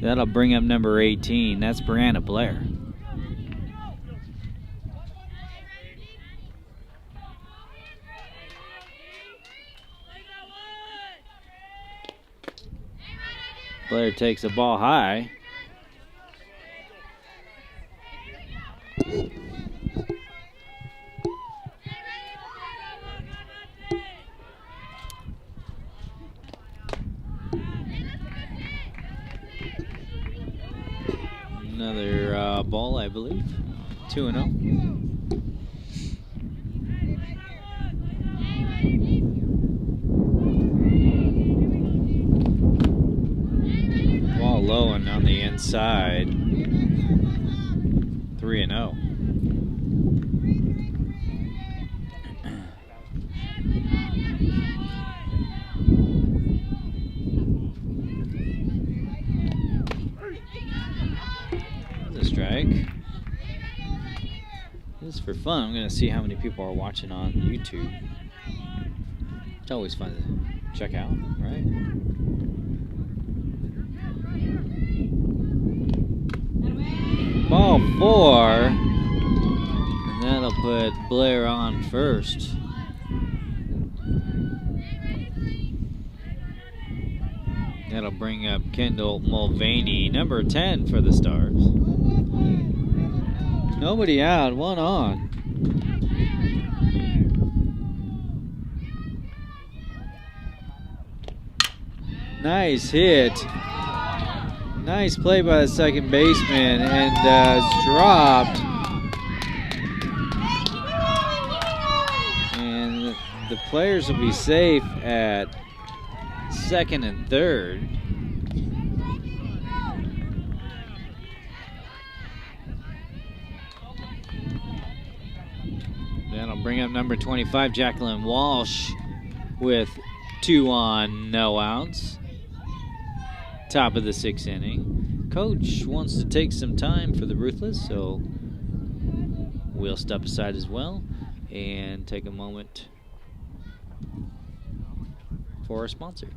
That'll bring up number 18. That's Brianna Blair. Blair takes the ball high. Another ball, I believe. 2-0. Ball low and on the inside. 3-0. Strike. This is for fun. I'm going to see how many people are watching on YouTube. It's always fun to check out, right? Ball 4. And that'll put Blair on first. That'll bring up Kendall Mulvaney, number 10 for the Stars. Nobody out, 1 on. Nice hit. Nice play by the second baseman, and it's dropped. And the players will be safe at second and third. That'll bring up number 25, Jacqueline Walsh, with 2 on, no outs. Top of the 6th inning. Coach wants to take some time for the Ruthless, so we'll step aside as well and take a moment for our sponsor.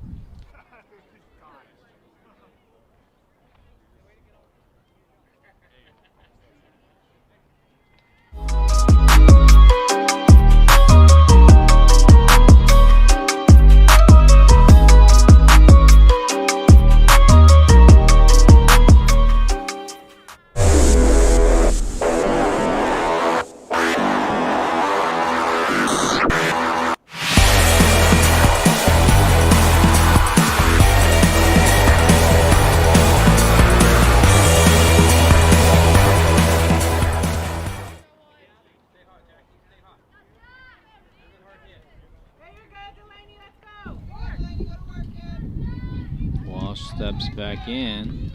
Steps back in,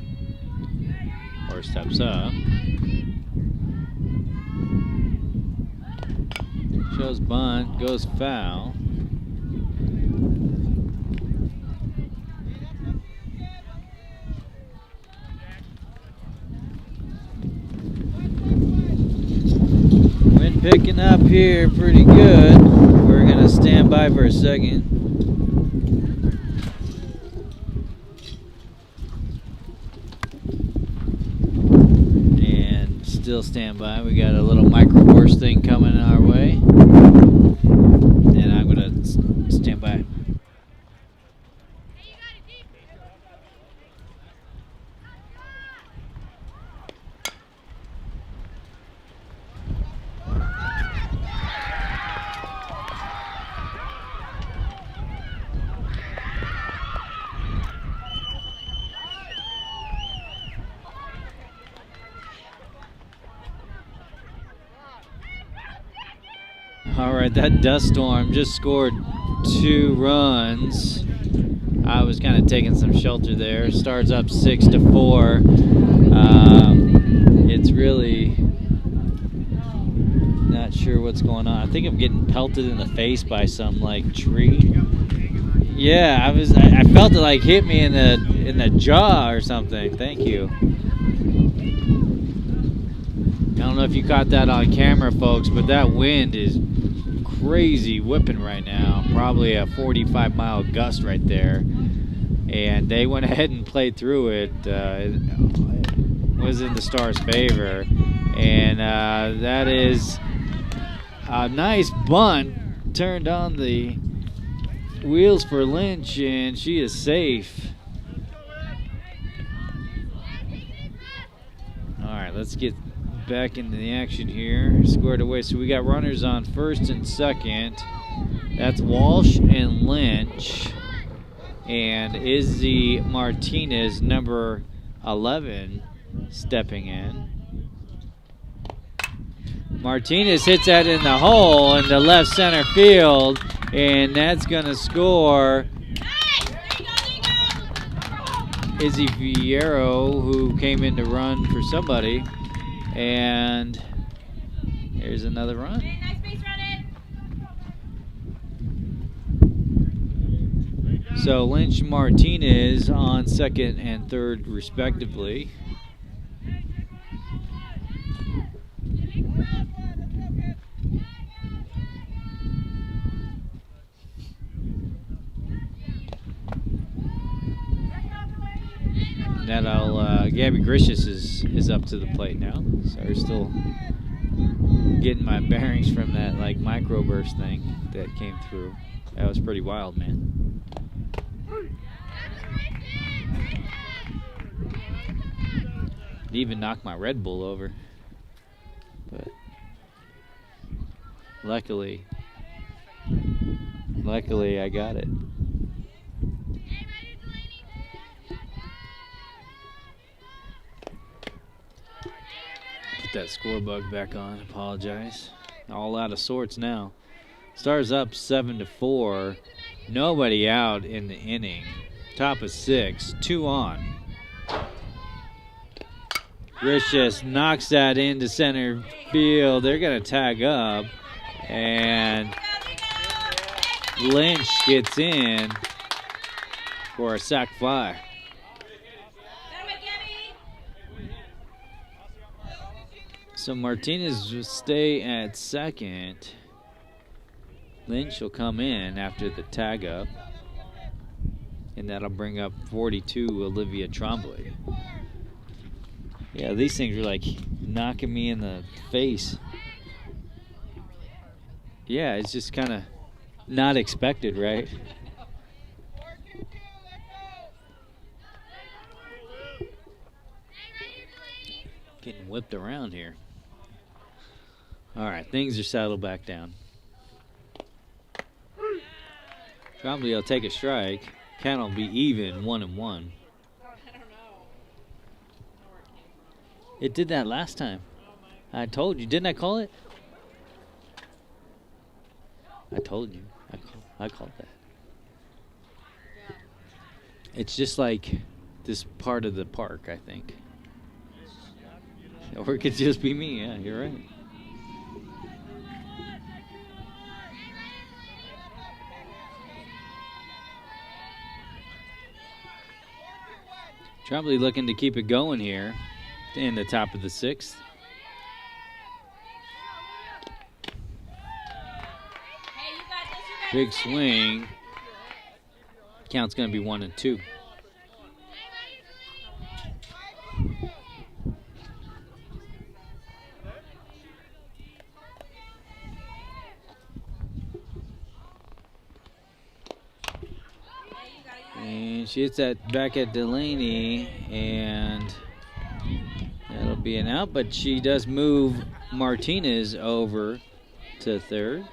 or steps up. Shows bunt, goes foul. Wind picking up here pretty good. We're gonna stand by for a second. Still stand by. We got a little microburst thing coming our way. And I'm going to stand by. All right, that dust storm just scored 2 runs. I was kind of taking some shelter there. Stars up 6-4. It's really not sure what's going on. I think I'm getting pelted in the face by some like tree. Yeah, I felt it like hit me in the jaw or something. Thank you. I don't know if you caught that on camera, folks, but that wind is crazy whipping right now. Probably a 45-mile gust right there. And they went ahead and played through it. It was in the Stars' favor. And that is a nice bunt. Turned on the wheels for Lynch, and she is safe. All right, let's get back into the action here. Squared away. So we got runners on first and second. That's Walsh and Lynch. And Izzy Martinez, number 11, stepping in. Martinez hits that in the hole in the left center field, and that's going to score Izzy Fierro, who came in to run for somebody. And here's another run. Nice base running. So Lynch, Martinez on second and third respectively. That'll Gabby Gricius is up to the plate now. So we're still getting my bearings from that like microburst thing that came through. That was pretty wild, man. It even knocked my Red Bull over. But luckily I got it. That score bug back on. Apologize. All out of sorts now. Stars up 7-4. Nobody out in the inning. Top of 6. 2 on. Rich just knocks that into center field. They're going to tag up. And Lynch gets in for a sac fly. So Martinez will stay at second. Lynch will come in after the tag up. And that'll bring up 42, Olivia Trombley. Yeah, these things are like knocking me in the face. Yeah, it's just kind of not expected, right? Getting whipped around here. All right, things are settled back down. Trombley will take a strike. Count will be even, 1-1. It did that last time. I told you. Didn't I call it? I told you. I called that. It's just like this part of the park, I think. Or it could just be me. Yeah, you're right. Trombley looking to keep it going here in the top of the 6th. Big swing. Count's going to be 1-2. And she hits that back at Delaney, and that'll be an out, but she does move Martinez over to third.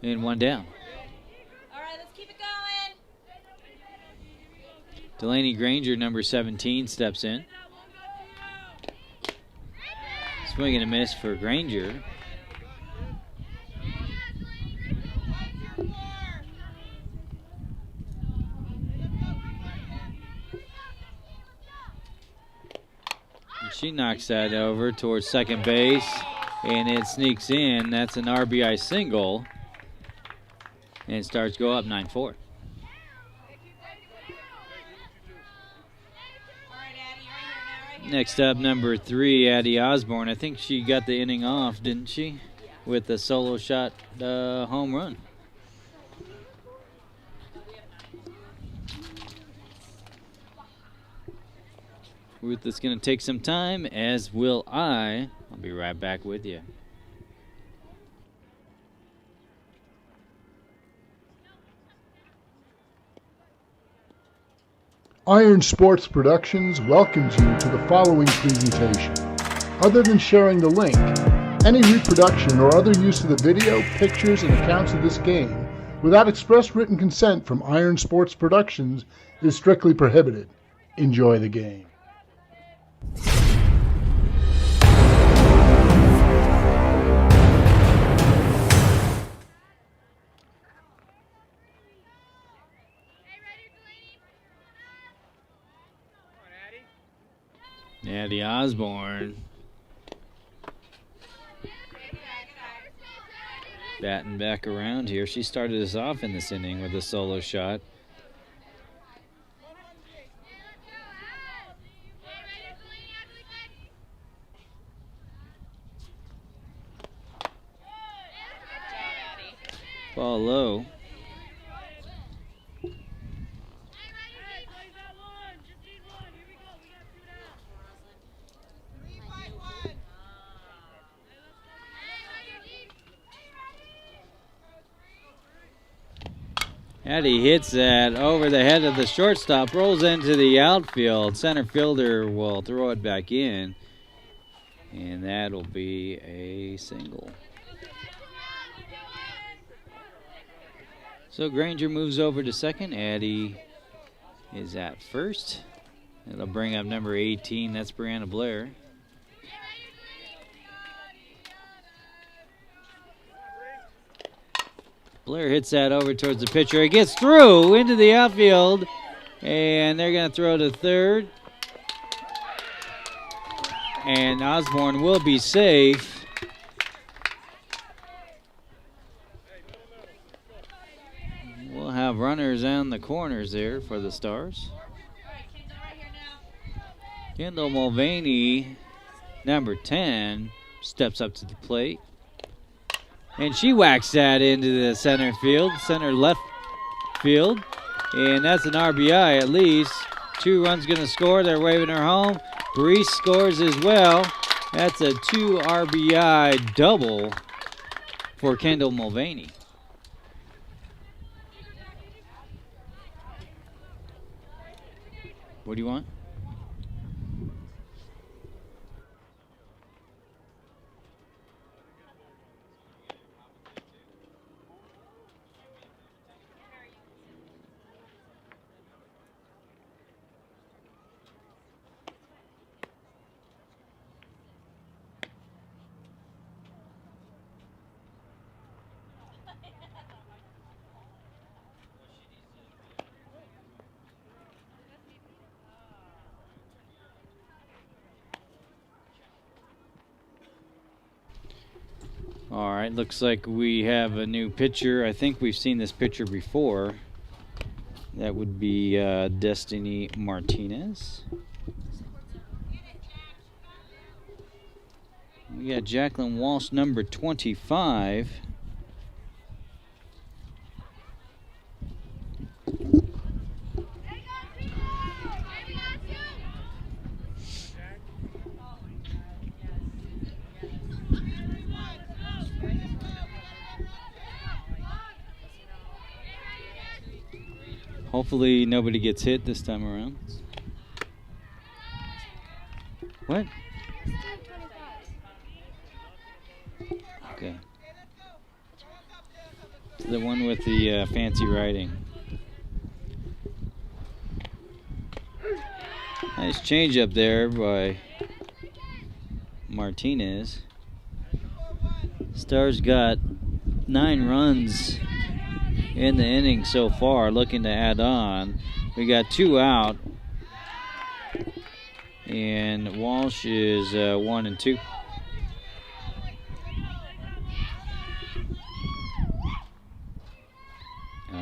And one down. All right, let's keep it going. Delaney Granger, number 17, steps in. Swing and a miss for Granger. And she knocks that over towards second base, and it sneaks in. That's an RBI single. And starts go up 9-4. Next up, number 3, Addie Osborne. I think she got the inning off, didn't she? With a solo shot home run. Ruth is going to take some time, as will I. I'll be right back with you. Iron Sports Productions welcomes you to the following presentation. Other than sharing the link, any reproduction or other use of the video, pictures, and accounts of this game without express written consent from Iron Sports Productions is strictly prohibited. Enjoy the game. Addie Osborne batting back around here. She started us off in this inning with a solo shot. Ball low. Addie hits that over the head of the shortstop, rolls into the outfield. Center fielder will throw it back in, and that'll be a single. So Granger moves over to second. Addie is at first. It'll bring up number 18. That's Brianna Blair. Blair hits that over towards the pitcher. It gets through into the outfield, and they're going to throw to third. And Osborne will be safe. We'll have runners on the corners there for the Stars. Kendall Mulvaney, number 10, steps up to the plate. And she whacks that into the center field, center left field. And that's an RBI at least. 2 runs going to score. They're waving her home. Brees scores as well. That's a 2 RBI double for Kendall Mulvaney. What do you want? All right, looks like we have a new pitcher. I think we've seen this pitcher before. That would be Destiny Martinez. We got Jacqueline Walsh, number 25. Hopefully nobody gets hit this time around. What? Okay. The one with the fancy writing. Nice change up there by Martinez. Stars got 9 runs in the inning so far, looking to add on. We got 2 out, and Walsh is 1 and 2.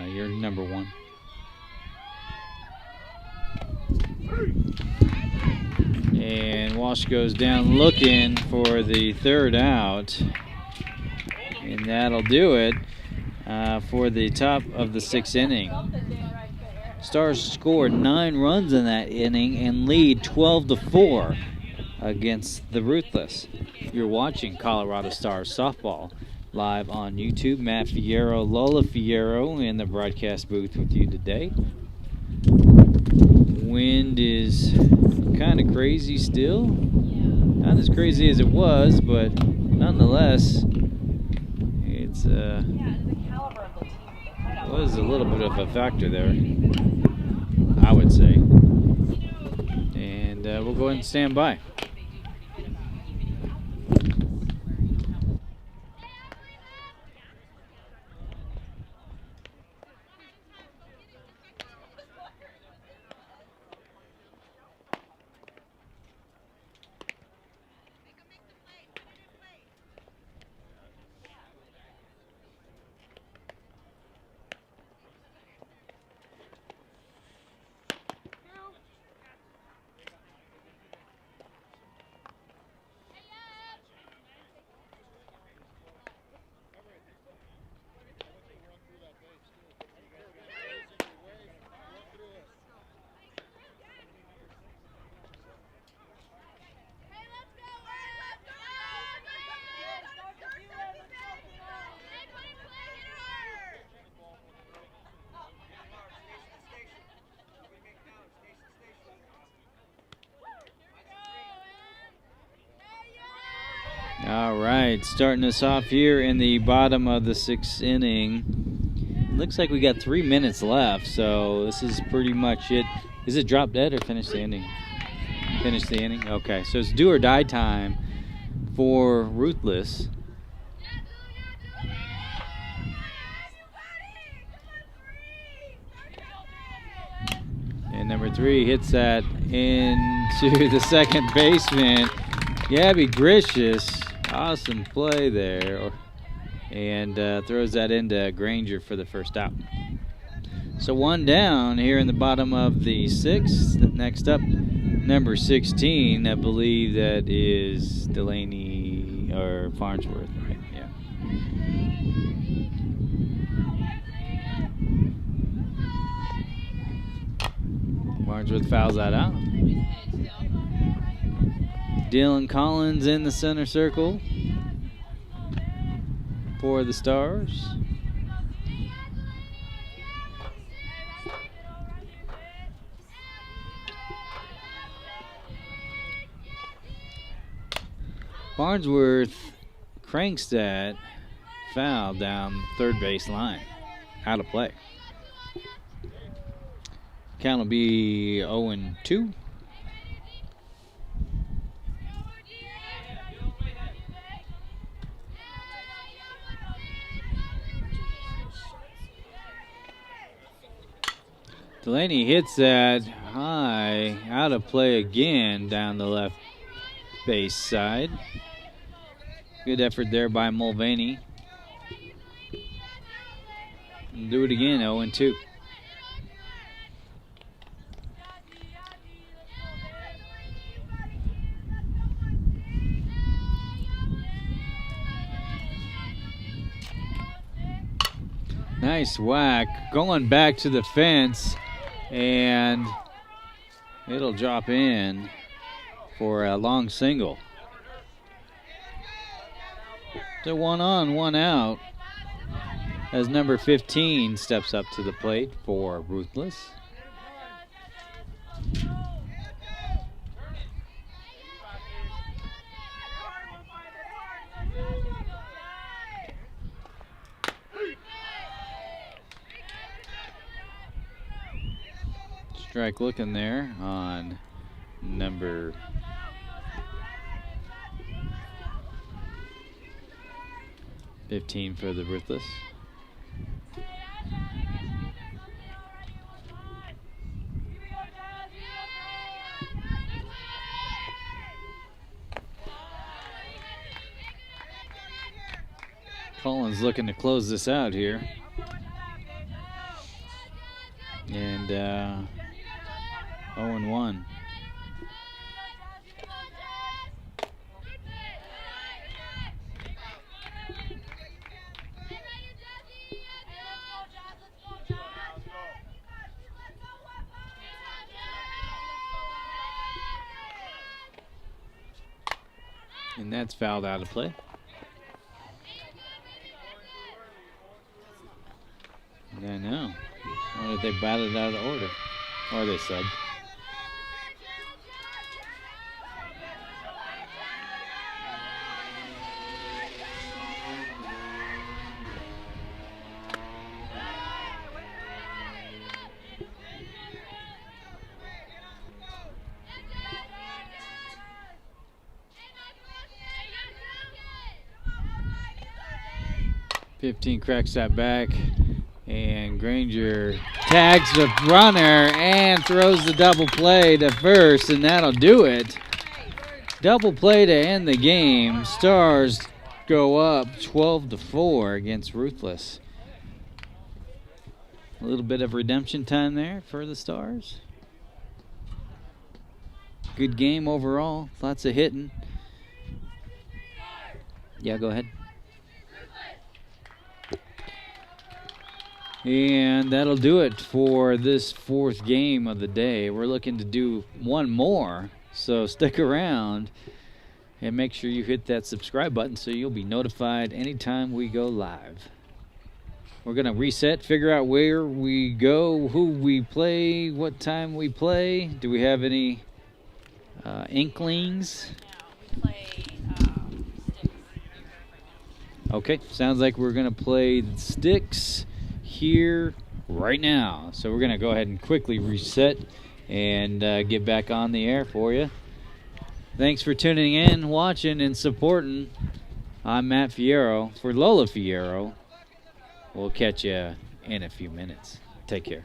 You're number 1. And Walsh goes down looking for the 3rd out. And that'll do it for the top of the 6th inning. Stars scored 9 runs in that inning and lead 12-4 against the Ruthless. You're watching Colorado Stars softball live on YouTube. Matt Fierro, Lola Fierro in the broadcast booth with you today. Wind is kind of crazy still. Not as crazy as it was, but nonetheless, it's was a little bit of a factor there, I would say. And we'll go ahead and stand by. All right, starting us off here in the bottom of the 6th inning. Looks like we got 3 minutes left, so this is pretty much it. Is it drop dead or finish the inning? Finish the inning? Okay, so it's do or die time for Ruthless. And number 3 hits that into the second baseman. Gabby Gricius, awesome play there, and throws that into Granger for the first out. So 1 down here in the bottom of the 6th. Next up, number 16, I believe that is Delaney or Farnsworth, right? Yeah. Farnsworth fouls that out. Dillyn Collins in the center circle for the Stars. Farnsworth cranks that foul down third base line. Out of play. Count will be 0-2. Delaney hits that high, out of play again down the left base side. Good effort there by Mulvaney. Do it again, 0-2. Nice whack, going back to the fence, and it'll drop in for a long single. So 1 on, 1 out as number 15 steps up to the plate for Ruthless. Strike looking there on number 15 for the Ruthless. Collins looking to close this out here. And 0-1. And that's fouled out of play. I know. I wonder if they batted out of order. Or they subbed. Cracks that back, and Granger tags the runner and throws the double play to first, and that'll do it. Double play to end the game. Stars go up 12-4 against Ruthless. A little bit of redemption time there for the Stars. Good game overall. Lots of hitting. Yeah, go ahead. And that'll do it for this fourth game of the day. We're looking to do one more, so stick around and make sure you hit that subscribe button so you'll be notified anytime we go live. We're going to reset, figure out where we go, who we play, what time we play. Do we have any inklings? Okay, sounds like we're going to play Sticks here right now. So we're going to go ahead and quickly reset and get back on the air for you. Thanks for tuning in, watching, and supporting. I'm Matt Fierro for Lola Fierro. We'll catch you in a few minutes. Take care.